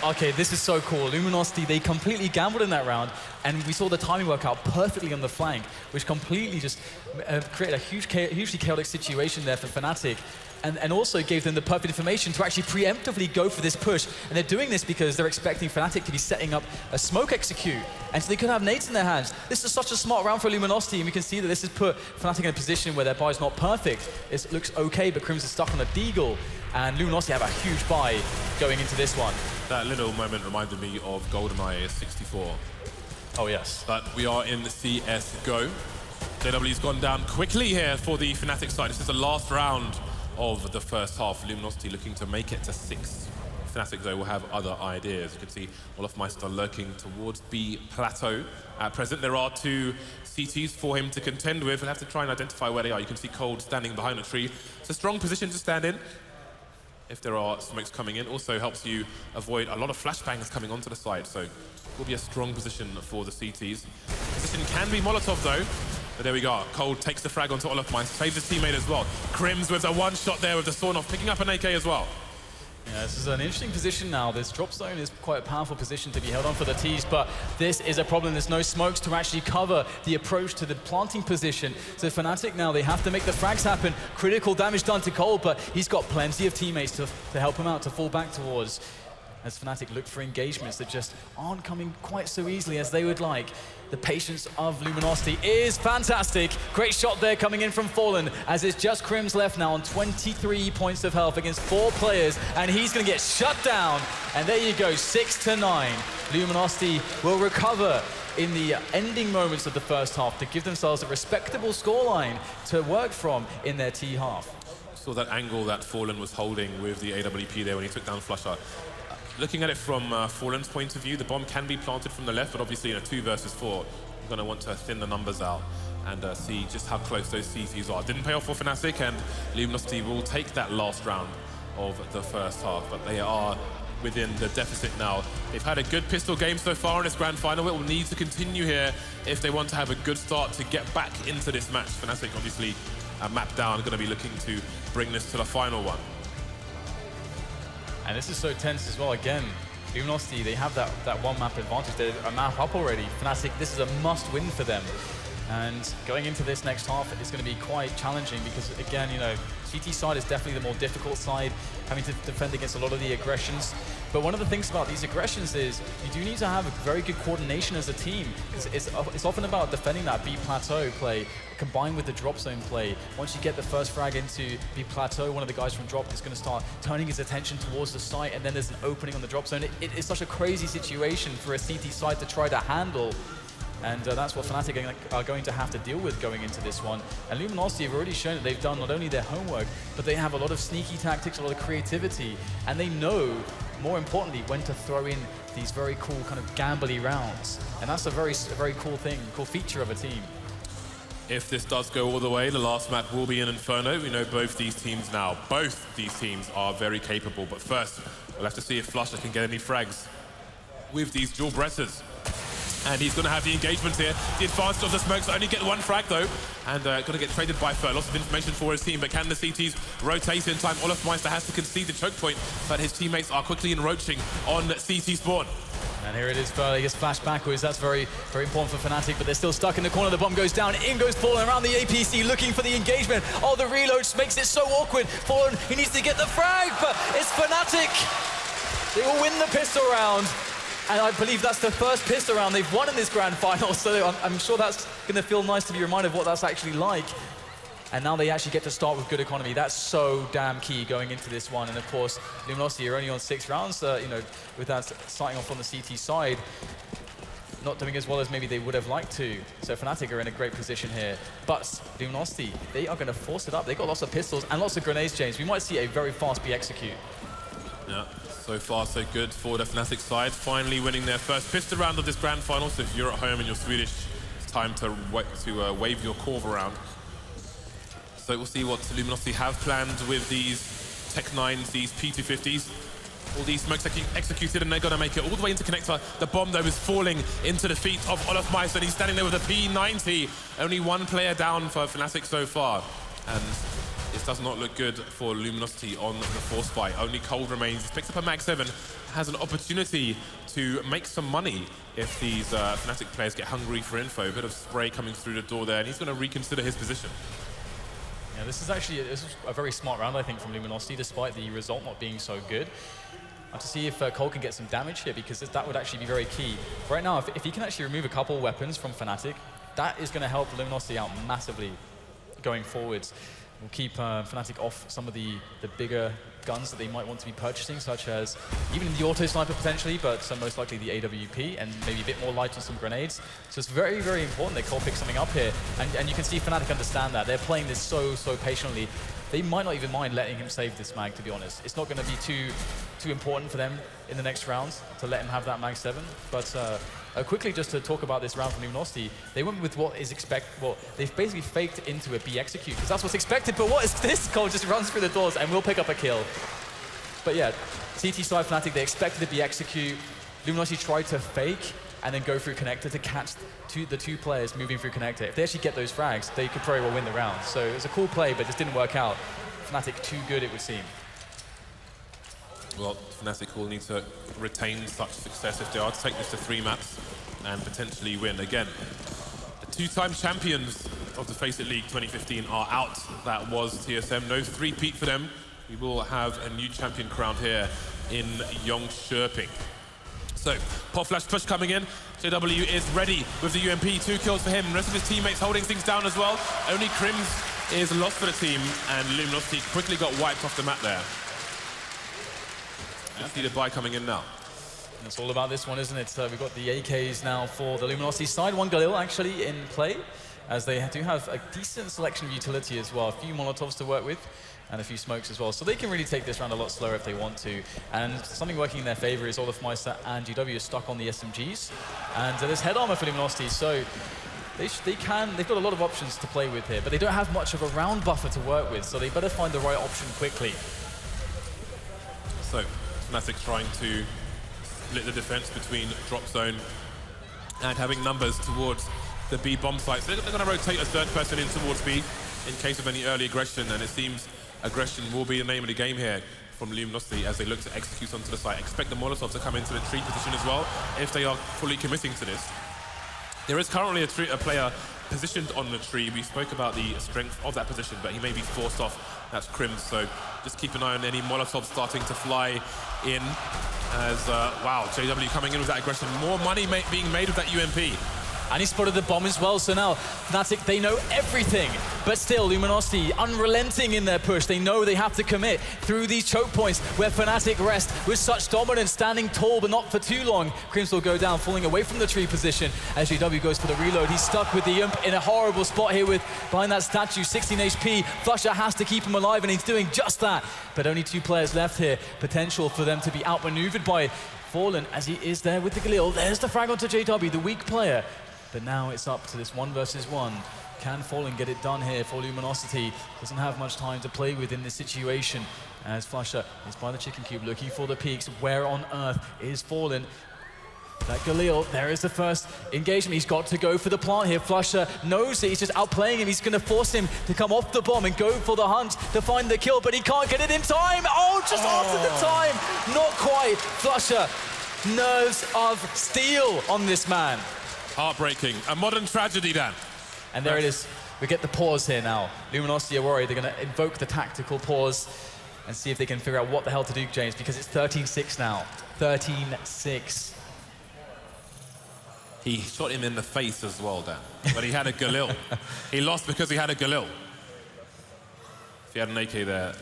Okay, this is so cool. Luminosity, they completely gambled in that round, and we saw the timing work out perfectly on the flank, which completely just created a hugely chaotic situation there for Fnatic, and also gave them the perfect information to actually preemptively go for this push. And they're doing this because they're expecting Fnatic to be setting up a smoke execute, and so they could have nades in their hands. This is such a smart round for Luminosity, and we can see that this has put Fnatic in a position where their buy is not perfect. It looks okay, but Crims is stuck on a deagle, and Luminosity have a huge buy going into this one. That little moment reminded me of GoldenEye 64. Oh, yes. But we are in the CSGO. JW's gone down quickly here for the Fnatic side. This is the last round of the first half. Luminosity looking to make it to 6. Fnatic, though, will have other ideas. You can see Olofmeister lurking towards B Plateau. At present, there are 2 CTs for him to contend with. He'll have to try and identify where they are. You can see Cold standing behind a tree. It's a strong position to stand in if there are smokes coming in. Also helps you avoid a lot of flashbangs coming onto the side. So it will be a strong position for the CTs. Position can be Molotov, though. But there we go. Cold takes the frag onto Olofmeister, saves his teammate as well. Crims with a 1-shot there with the Sawn-Off, picking up an AK as well. Yeah, this is an interesting position now. This drop zone is quite a powerful position to be held on for the T's, but this is a problem. There's no smokes to actually cover the approach to the planting position. So Fnatic now, they have to make the frags happen. Critical damage done to Cole, but he's got plenty of teammates to help him out, to fall back towards, as Fnatic look for engagements that just aren't coming quite so easily as they would like. The patience of Luminosity is fantastic. Great shot there coming in from Fallen, as it's just Crims left now on 23 points of health against 4 players, and he's going to get shut down. And there you go, 6-9. Luminosity will recover in the ending moments of the first half to give themselves a respectable scoreline to work from in their T half. Saw that angle that Fallen was holding with the AWP there when he took down Flusher. Looking at it from Fallen's point of view, the bomb can be planted from the left, but obviously in a 2 versus 4, you're going to want to thin the numbers out and see just how close those CTs are. Didn't pay off for Fnatic, and Luminosity will take that last round of the first half, but they are within the deficit now. They've had a good pistol game so far in this grand final. It will need to continue here if they want to have a good start to get back into this match. Fnatic obviously map down, going to be looking to bring this to the final one. And this is so tense as well. Again, Luminosity, they have that 1 map advantage. They're a map up already. Fnatic, this is a must-win for them. And going into this next half is going to be quite challenging because, again, you know, CT side is definitely the more difficult side, having to defend against a lot of the aggressions. But one of the things about these aggressions is you do need to have a very good coordination as a team. It's often about defending that B plateau play combined with the drop zone play. Once you get the first frag into B plateau, one of the guys from drop is going to start turning his attention towards the site, and then there's an opening on the drop zone. It is such a crazy situation for a CT side to try to handle. And that's what Fnatic are going to have to deal with going into this one. And Luminosity have already shown that they've done not only their homework, but they have a lot of sneaky tactics, a lot of creativity, and they know, more importantly, when to throw in these very cool kind of gambly rounds. And that's a very cool thing, cool feature of a team. If this does go all the way, the last map will be an Inferno. We know both these teams now. Both these teams are very capable. But first, we'll have to see if Flusher can get any frags with these dual breasters. And he's going to have the engagement here. The advantage of the smokes, only get one frag though. And going to get traded by Fer. Lots of information for his team, but can the CTs rotate in time? Olofmeister has to concede the choke point, but his teammates are quickly enroaching on CT spawn. And here it is, Fer. He gets flashed backwards. That's very important for Fnatic, but they're still stuck in the corner. The bomb goes down. In goes Fallen around the APC, looking for the engagement. Oh, the reload makes it so awkward. Fallen, he needs to get the frag, but it's Fnatic. They will win the pistol round. And I believe that's the first pistol round they've won in this grand final, so I'm sure that's going to feel nice to be reminded of what that's actually like. And now they actually get to start with good economy. That's so damn key going into this one. And of course, Luminosity are only on 6 rounds, you know, with that starting off on the CT side, not doing as well as maybe they would have liked to. So Fnatic are in a great position here. But Luminosity, they are going to force it up. They've got lots of pistols and lots of grenades, James. We might see a very fast B execute. Yeah. So far, so good for the Fnatic side. Finally winning their first pistol round of this grand final. So if you're at home and you're Swedish, it's time to wave your Corv around. So we'll see what Luminosity have planned with these Tech 9s, these P250s. All these smokes executed, and they're going to make it all the way into connector. The bomb, though, is falling into the feet of Olofmeister. He's standing there with a P90. Only one player down for Fnatic so far. And this does not look good for Luminosity on the force fight. Only Cold remains. He's picked up a Mag 7, has an opportunity to make some money if these Fnatic players get hungry for info. A bit of spray coming through the door there, and he's going to reconsider his position. Yeah, this is a very smart round, I think, from Luminosity, despite the result not being so good. I have to see if Cole can get some damage here, because that would actually be very key. Right now, if he can actually remove a couple weapons from Fnatic, that is going to help Luminosity out massively going forwards. We'll keep Fnatic off some of the bigger guns that they might want to be purchasing, such as even the auto sniper potentially, but most likely the AWP, and maybe a bit more light on some grenades. So it's very, very important that Cole picks something up here, and you can see Fnatic understand that. They're playing this so patiently. They might not even mind letting him save this mag, to be honest. It's not going to be too important for them in the next rounds to let him have that mag 7, but quickly, just to talk about this round from Luminosity, they went with what is they've basically faked into a B execute, because that's what's expected, but what is this? Cole just runs through the doors and will pick up a kill. But yeah, CT side Fnatic, they expected a B execute. Luminosity tried to fake and then go through connector to catch the two players moving through connector. If they actually get those frags, they could probably well win the round. So it was a cool play, but just didn't work out. Fnatic too good, it would seem. Well, Fnatic will need to retain such success if they are to take this to 3 maps and potentially win. Again, the 2-time champions of the Faceit League 2015 are out. That was TSM. No 3-peat for them. We will have a new champion crowned here in Jönköping. So, pop flash push coming in. JW is ready with the UMP. 2 kills for him. The rest of his teammates holding things down as well. Only Crims is lost for the team, and Luminosity quickly got wiped off the map there. See the buy coming in now. And it's all about this one, isn't it? We've got the AKs now for the Luminosity side. 1 Galil actually in play, as they do have a decent selection of utility as well. A few Molotovs to work with, and a few smokes as well. So they can really take this round a lot slower if they want to. And something working in their favor is Olofmeister and GW are stuck on the SMGs. And there's head armor for Luminosity, so they've got a lot of options to play with here, but they don't have much of a round buffer to work with, so they better find the right option quickly. So, Fnatic trying to split the defense between drop zone and having numbers towards the B bomb sites. They're going to rotate a third person in towards B in case of any early aggression, and it seems aggression will be the name of the game here from Luminosity as they look to execute onto the site. Expect the Molotov to come into the tree position as well if they are fully committing to this. There is currently a player positioned on the tree. We spoke about the strength of that position, but he may be forced off. That's Crim, so just keep an eye on any Molotovs starting to fly in as, wow, JW coming in with that aggression. More money being made with that UMP. And he spotted the bomb as well, so now Fnatic, they know everything. But still, Luminosity, unrelenting in their push. They know they have to commit through these choke points where Fnatic rest with such dominance, standing tall, but not for too long. Crims will go down, falling away from the tree position as JW goes for the reload. He's stuck with the Imp in a horrible spot here behind that statue, 16 HP. Flusher has to keep him alive, and he's doing just that. But only 2 players left here. Potential for them to be outmaneuvered by Fallen as he is there with the Galil. There's the frag onto JW, the weak player. But now it's up to this 1 versus 1. Can Fallen get it done here for Luminosity? Doesn't have much time to play with in this situation as Flusher is by the chicken cube looking for the peaks. Where on earth is Fallen? That Galil, there is the first engagement. He's got to go for the plant here. Flusher knows it. He's just outplaying him. He's going to force him to come off the bomb and go for the hunt to find the kill, but he can't get it in time. Oh, just after the time. Not quite. Flusher, nerves of steel on this man. Heartbreaking. A modern tragedy, Dan. And there it is. We get the pause here now. Luminosity are worried. They're going to invoke the tactical pause and see if they can figure out what the hell to do, James, because it's 13-6 now. 13-6. He shot him in the face as well, Dan. But he had a Galil. He lost because he had a Galil. If he had an AK there,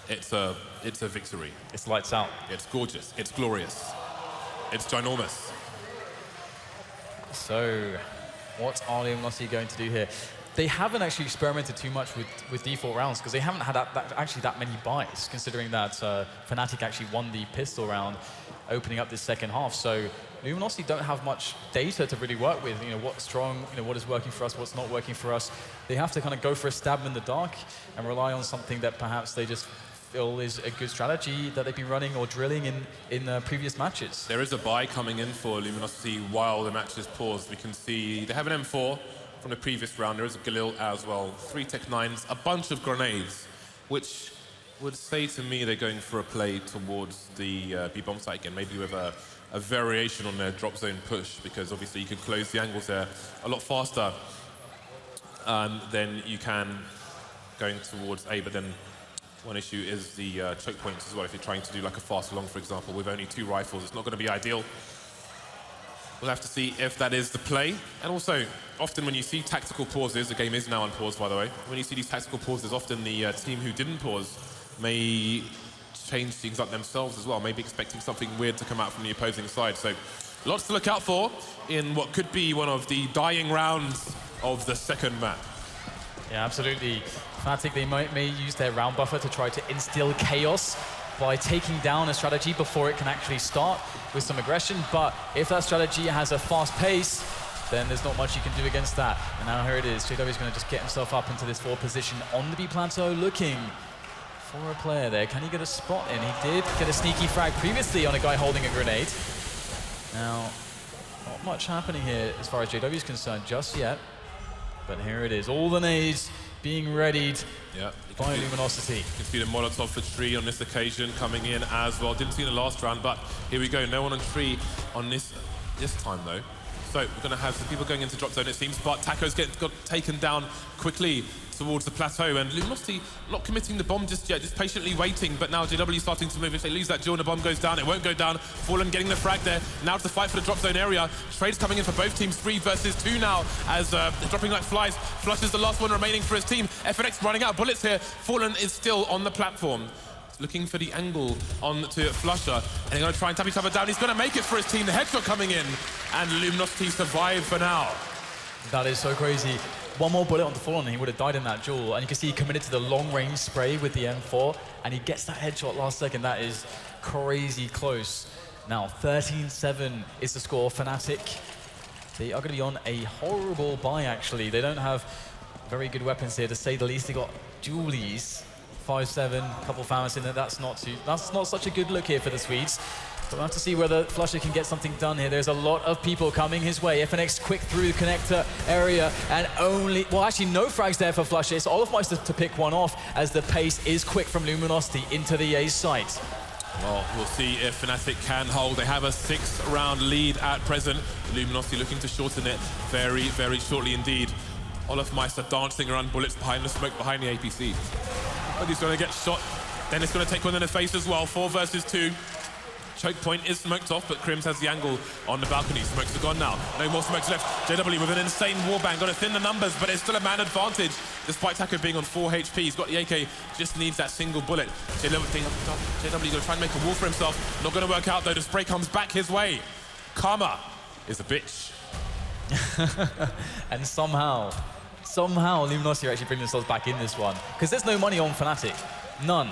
it's a victory. It's lights out. It's gorgeous. It's glorious. It's ginormous. So, what are Luminosity going to do here? They haven't actually experimented too much with default rounds because they haven't had that many buys, considering that Fnatic actually won the pistol round, opening up this second half. So, Luminosity don't have much data to really work with. You know, what's strong, you know, what is working for us, what's not working for us. They have to kind of go for a stab in the dark and rely on something that perhaps they just feel is a good strategy that they've been running or drilling in previous matches. There is a buy coming in for Luminosity while the match is paused. We can see they have an M4 from the previous round. There is a Galil as well, 3 Tech 9s, a bunch of grenades, which would say to me they're going for a play towards the B-bomb site again, maybe with a variation on their drop zone push, because obviously you can close the angles there a lot faster than you can going towards A, but then one issue is the choke points as well. If you're trying to do like a fast long, for example, with only 2 rifles, it's not going to be ideal. We'll have to see if that is the play. And also, often when you see tactical pauses, the game is now on pause, by the way. When you see these tactical pauses, often the team who didn't pause may change things up themselves as well, maybe expecting something weird to come out from the opposing side. So lots to look out for in what could be one of the dying rounds of the second map. Yeah, absolutely. Fnatic, they may use their round buffer to try to instill chaos by taking down a strategy before it can actually start with some aggression. But if that strategy has a fast pace, then there's not much you can do against that. And now here it is. JW is going to just get himself up into this 4th position on the B plateau, looking for a player there. Can he get a spot in? He did get a sneaky frag previously on a guy holding a grenade. Now, not much happening here as far as JW is concerned just yet. But here it is. All the nades being readied by Luminosity. You can see the Molotov for tree on this occasion coming in as well. Didn't see the last round, but here we go. No one on tree on this time, though. So we're going to have some people going into drop zone, it seems, but Taco's got taken down quickly towards the plateau, and Luminosity not committing the bomb just yet, just patiently waiting, but now JW starting to move. If they lose that duel and the bomb goes down, it won't go down. Fallen getting the frag there. Now to fight for the drop zone area. Trades coming in for both teams, 3 versus 2 now, as they're dropping like flies. Flush is the last one remaining for his team. Fnatic running out of bullets here. Fallen is still on the platform, looking for the angle on to Flusher, and they're going to try and tap each other down. He's going to make it for his team. The headshot coming in, and Luminosity survive for now. That is so crazy. One more bullet on the Fallen and he would have died in that duel. And you can see he committed to the long-range spray with the M4, and he gets that headshot last second. That is crazy close. Now, 13-7 is the score. Fnatic, they are going to be on a horrible buy, actually. They don't have very good weapons here, to say the least. They got dualies. 5-7, a couple Famas in there. That's not such a good look here for the Swedes. But we'll have to see whether Flusher can get something done here. There's a lot of people coming his way. FNX quick through the connector area, and actually no frags there for Flusher. It's Olofmeister to pick one off, as the pace is quick from Luminosity into the A site. Well, we'll see if Fnatic can hold. They have a 6-round lead at present. Luminosity looking to shorten it very, very shortly indeed. Olofmeister dancing around bullets behind the smoke, behind the APC. But he's going to get shot. Then it's going to take one in the face as well. 4 versus 2. Choke point is smoked off, but Crims has the angle on the balcony. Smokes are gone now. No more smokes left. JW with an insane warbang. Got to thin the numbers, but it's still a man advantage. Despite Taco being on 4 HP, he's got the AK. Just needs that single bullet. JW going to try and make a wall for himself. Not going to work out, though. The spray comes back his way. Karma is a bitch. And somehow Luminosity are actually bringing themselves back in this one. Because there's no money on Fnatic. None.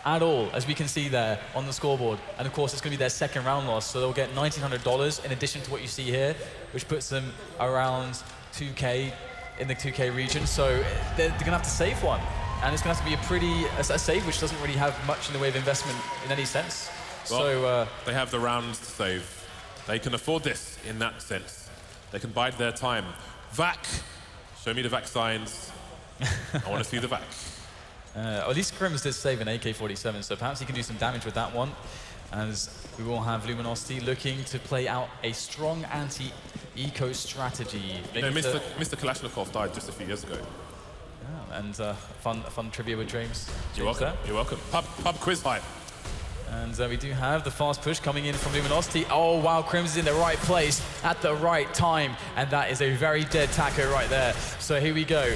At all, as we can see there on the scoreboard. And of course, it's going to be their second round loss, so they'll get $1,900 in addition to what you see here, which puts them around 2K in the 2K region. So they're going to have to save one. And it's going to have to be a save which doesn't really have much in the way of investment in any sense. Well, so they have the rounds to save. They can afford this in that sense. They can bide their time. Vac, show me the Vac signs. I want to see the Vac. At least Crims did save an AK-47, so perhaps he can do some damage with that one, as we will have Luminosity looking to play out a strong anti-eco strategy. No, Mr. Kalashnikov died just a few years ago. Yeah, and fun trivia with James. You're welcome. There. You're welcome. Pub quiz hype. And we do have the fast push coming in from Luminosity. Oh, wow, Crims is in the right place at the right time. And that is a very dead Taco right there. So here we go.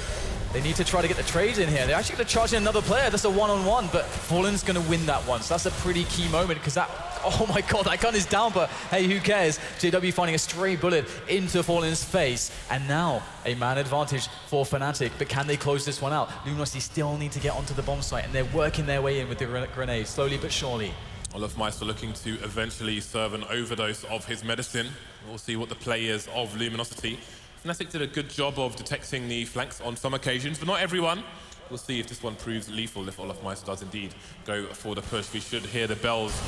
They need to try to get the trades in here. They're actually going to charge in another player. That's a one-on-one, but Fallen's going to win that one. So that's a pretty key moment because that, oh my God, that gun is down, but hey, who cares? JW finding a stray bullet into Fallen's face. And now a man advantage for Fnatic, but can they close this one out? Luminosity still need to get onto the bomb site, and they're working their way in with the grenade, slowly but surely. Olofmeister looking to eventually serve an overdose of his medicine. We'll see what the play is of Luminosity. Fnatic did a good job of detecting the flanks on some occasions, but not everyone. We'll see if this one proves lethal, if Olofmeister does indeed go for the push. We should hear the bells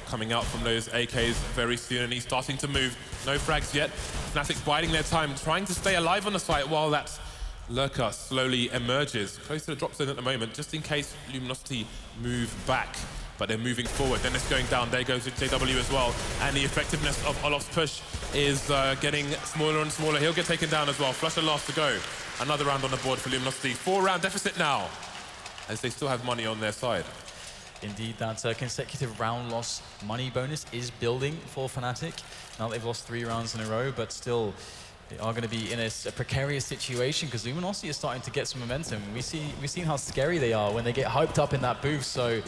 coming out from those AKs very soon, and he's starting to move. No frags yet. Fnatic biding their time, trying to stay alive on the site while that lurker slowly emerges. Close to the drop zone at the moment, just in case Luminosity move back. But they're moving forward. Then it's going down. There goes JW as well. And the effectiveness of Olof's push is getting smaller and smaller. He'll get taken down as well. Flush and last to go. Another round on the board for Luminosity. 4-round deficit now, as they still have money on their side. Indeed, that consecutive round loss money bonus is building for Fnatic. Now they've lost 3 rounds in a row, but still they are going to be in a precarious situation because Luminosity is starting to get some momentum. We've seen how scary they are when they get hyped up in that booth. So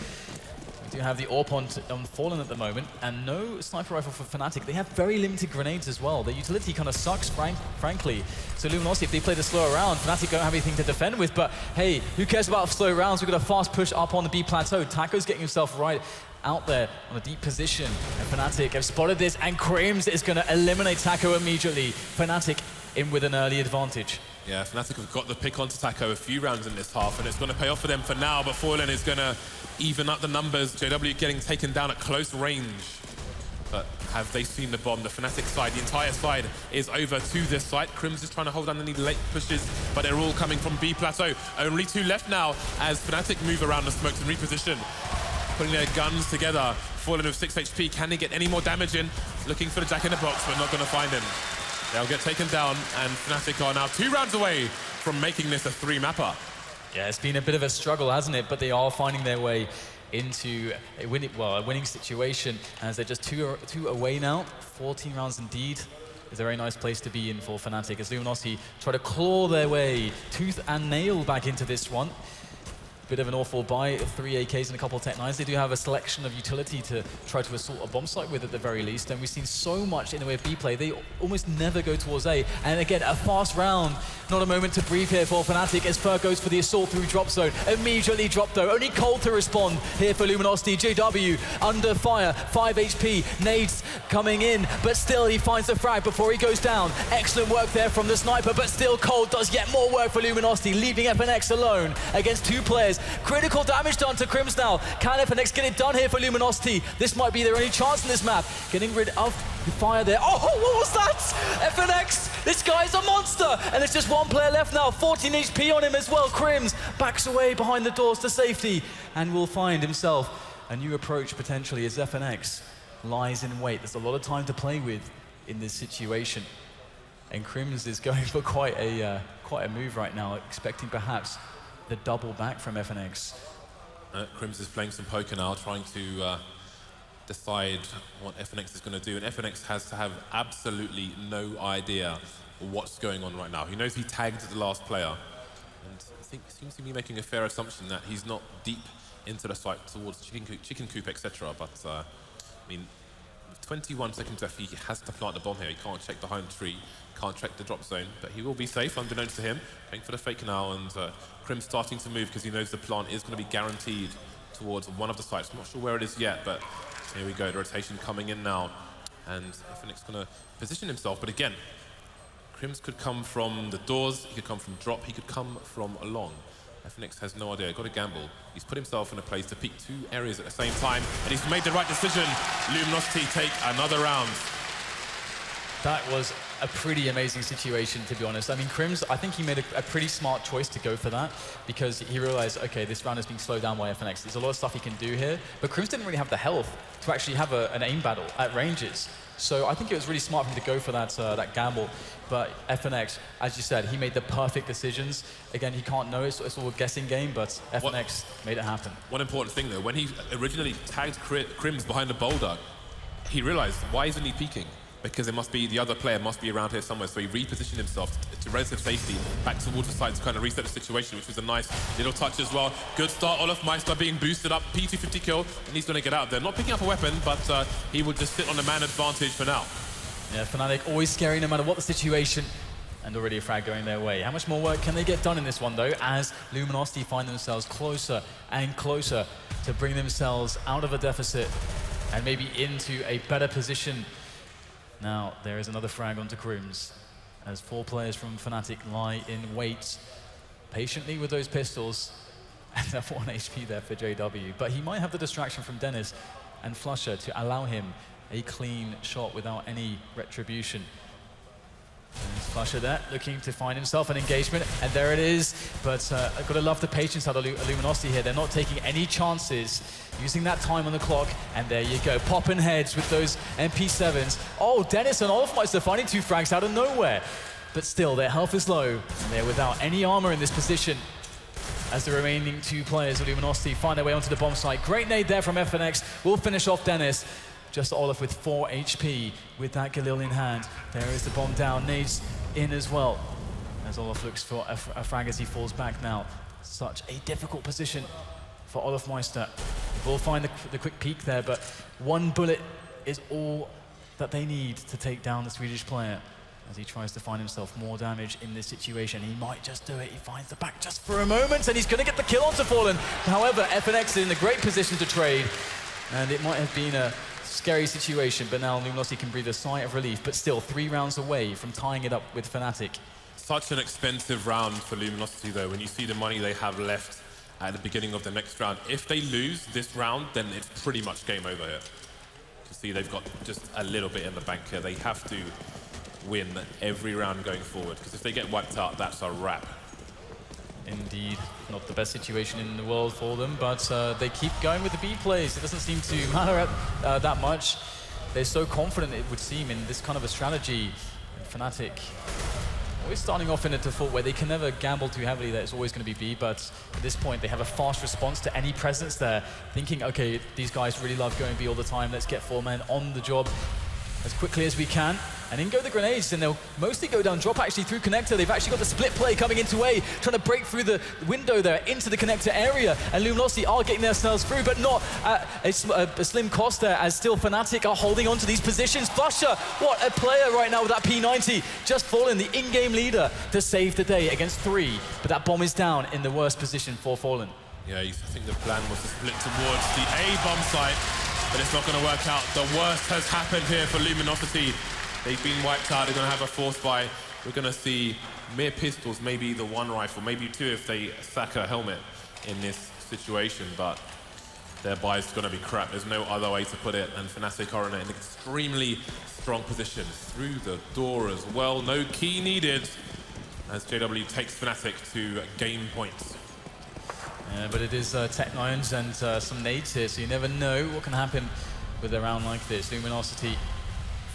we do have the AWP on Fallen at the moment, and no sniper rifle for Fnatic. They have very limited grenades as well. Their utility kind of sucks, frankly. So Luminosity, if they play the slower round, Fnatic don't have anything to defend with, but hey, who cares about slow rounds? We've got a fast push up on the B plateau. Taco's getting himself right out there on a deep position, and Fnatic have spotted this, and Crims is going to eliminate Taco immediately. Fnatic in with an early advantage. Yeah, Fnatic have got the pick onto Taco a few rounds in this half, and it's going to pay off for them for now, but Fallen is going to even up the numbers. JW getting taken down at close range. But have they seen the bomb? The Fnatic side, the entire side is over to this site. Crims is trying to hold down any late pushes, but they're all coming from B plateau. Only 2 left now as Fnatic move around the smokes and reposition, putting their guns together. Fallen with 6 HP. Can they get any more damage in? Looking for the Jack in the Box, but not going to find him. They'll get taken down, and Fnatic are now 2 rounds away from making this a 3-mapper. Yeah, it's been a bit of a struggle, hasn't it? But they are finding their way into a winning situation, as they're just two away now. 14 rounds indeed. Is a very nice place to be in for Fnatic, as Luminosity try to claw their way tooth and nail back into this one. Bit of an awful buy of 3 AKs and a couple of Tech 9s. They do have a selection of utility to try to assault a bomb site with at the very least, and we've seen so much in the way of B play. They almost never go towards A, and again, a fast round. Not a moment to breathe here for Fnatic as Fer goes for the assault through drop zone. Immediately dropped though. Only Cobble to respond here for Luminosity. JW under fire, 5 HP. Nades coming in, but still he finds the frag before he goes down. Excellent work there from the sniper, but still Cobble does yet more work for Luminosity, leaving FNX alone against 2 players. Critical damage done to Crims now. Can FNX get it done here for Luminosity? This might be their only chance in this map. Getting rid of the fire there. Oh, what was that? FNX, this guy's a monster. And there's just 1 player left now. 14 HP on him as well. Crims backs away behind the doors to safety and will find himself a new approach potentially as FNX lies in wait. There's a lot of time to play with in this situation. And Crims is going for quite a move right now, expecting perhaps the double back from FNX. Crims is playing some poker now, trying to decide what FNX is going to do. And FNX has to have absolutely no idea what's going on right now. He knows he tagged the last player. And I think he seems to be making a fair assumption that he's not deep into the site towards chicken coop, etc. But, I mean, with 21 seconds left, he has to plant the bomb here. He can't check the home tree, can't check the drop zone, but he will be safe, unbeknownst to him. Going for the fake now, and Crim starting to move because he knows the plant is going to be guaranteed towards one of the sites. I'm not sure where it is yet, but here we go. The rotation coming in now, and FNX going to position himself. But again, Crims could come from the doors, he could come from drop, he could come from along. FNX has no idea, got to gamble. He's put himself in a place to peek 2 areas at the same time, and he's made the right decision. Luminosity take another round. That was a pretty amazing situation, to be honest. I mean, Crims, I think he made a pretty smart choice to go for that, because he realized, okay, this round is being slowed down by FNX. There's a lot of stuff he can do here, but Crims didn't really have the health to actually have an aim battle at ranges. So I think it was really smart for him to go for that gamble. But FNX, as you said, he made the perfect decisions. Again, he can't know, it's all a guessing game, but FNX made it happen. One important thing though, when he originally tagged Crims behind the boulder, he realized, why isn't he peeking? Because it must be, the other player must be around here somewhere, so he repositioned himself to relative safety back towards the side to kind of reset the situation, which was a nice little touch as well. Good start, Olaf Meister being boosted up, P250 kill, and he's going to get out there. Not picking up a weapon, but he will just sit on the man advantage for now. Yeah, Fnatic always scary no matter what the situation, and already a frag going their way. How much more work can they get done in this one though, as Luminosity find themselves closer and closer to bring themselves out of a deficit and maybe into a better position. Now, there is another frag onto Crims, as 4 players from Fnatic lie in wait patiently with those pistols, and they have 1 HP there for JW. But he might have the distraction from Dennis and Flusher to allow him a clean shot without any retribution. There's Flusher there, looking to find himself an engagement, and there it is. But I've got to love the patience out of Luminosity here. They're not taking any chances, using that time on the clock, and there you go, popping heads with those MP7s. Oh, Dennis and Olafmeister finding 2 frags out of nowhere. But still, their health is low, and they're without any armor in this position, as the remaining 2 players of Luminosity find their way onto the bomb site. Great nade there from FNX. We'll finish off Dennis. Just Olaf with 4 HP with that Galil in hand. There is the bomb down, nades in as well. As Olaf looks for a frag as he falls back now. Such a difficult position for Olaf Meister. We'll find the quick peek there, but 1 bullet is all that they need to take down the Swedish player. As he tries to find himself more damage in this situation. He might just do it. He finds the back just for a moment, and he's going to get the kill onto Fallen. However, FNX is in a great position to trade, and it might have been a scary situation, but now Luminosity can breathe a sigh of relief, but still 3 rounds away from tying it up with Fnatic. Such an expensive round for Luminosity though, when you see the money they have left at the beginning of the next round. If they lose this round, then it's pretty much game over here. You see they've got just a little bit in the bank here. They have to win every round going forward, because if they get wiped out, that's a wrap. Indeed, not the best situation in the world for them, but they keep going with the B plays. It doesn't seem to matter that much. They're so confident, it would seem, in this kind of a strategy. And Fnatic always starting off in a default where they can never gamble too heavily that it's always going to be B, but at this point they have a fast response to any presence there, thinking, okay, these guys really love going B all the time, let's get 4 men on the job as quickly as we can. And in go the grenades, and they'll mostly go down drop actually through connector. They've actually got the split play coming into A, trying to break through the window there into the connector area. And Luminosity are getting themselves through, but not at a slim cost there, as still Fnatic are holding on to these positions. Flusher, what a player right now with that P90. Just Fallen, the in-game leader, to save the day against 3. But that bomb is down in the worst position for Fallen. Yeah, I think the plan was to split towards the A bomb site, but it's not going to work out. The worst has happened here for Luminosity. They've been wiped out. They're going to have a force buy. We're going to see mere pistols, maybe the 1 rifle, maybe 2 if they sack a helmet in this situation, but their buy is going to be crap. There's no other way to put it, and Fnatic are in an extremely strong position. Through the door as well. No key needed, as JW takes Fnatic to game points. Yeah, but it is Tech9s and some nades here, so you never know what can happen with a round like this. Luminosity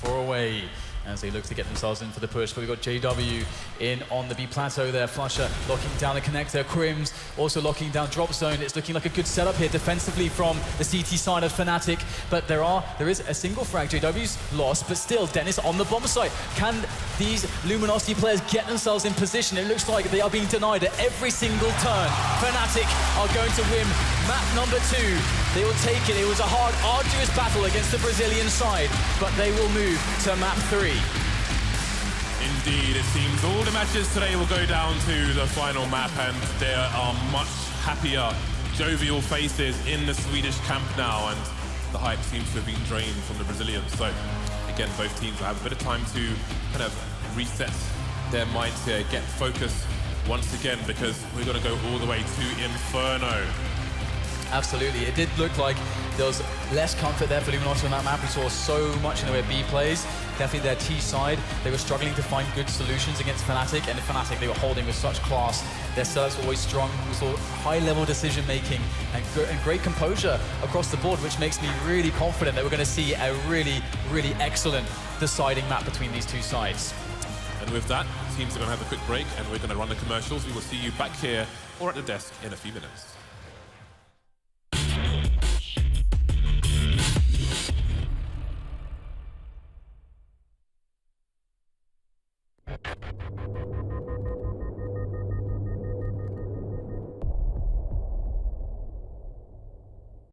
4 away as they look to get themselves in for the push. But we've got JW in on the B plateau there. Flusher locking down the connector. Crims also locking down drop zone. It's looking like a good setup here defensively from the CT side of Fnatic. But there is a single frag. JW's lost, but still Dennis on the bomb site. Can these Luminosity players get themselves in position? It looks like they are being denied at every single turn. Fnatic are going to win map number 2. They will take it. It was a hard, arduous battle against the Brazilian side, but they will move to map 3. Indeed, it seems all the matches today will go down to the final map, and there are much happier, jovial faces in the Swedish camp now, and the hype seems to have been drained from the Brazilians. So, again, both teams will have a bit of time to kind of reset their minds here, get focused once again, because we're going to go all the way to Inferno. Absolutely. It did look like there was less comfort there for Luminosity on that map. We saw so much in the way of B plays. Definitely their T side, they were struggling to find good solutions against Fnatic, and Fnatic they were holding with such class. Their setups were always strong. We saw high-level decision-making and great composure across the board, which makes me really confident that we're going to see a really, really excellent deciding map between these two sides. And with that, teams are going to have a quick break, and we're going to run the commercials. We will see you back here or at the desk in a few minutes.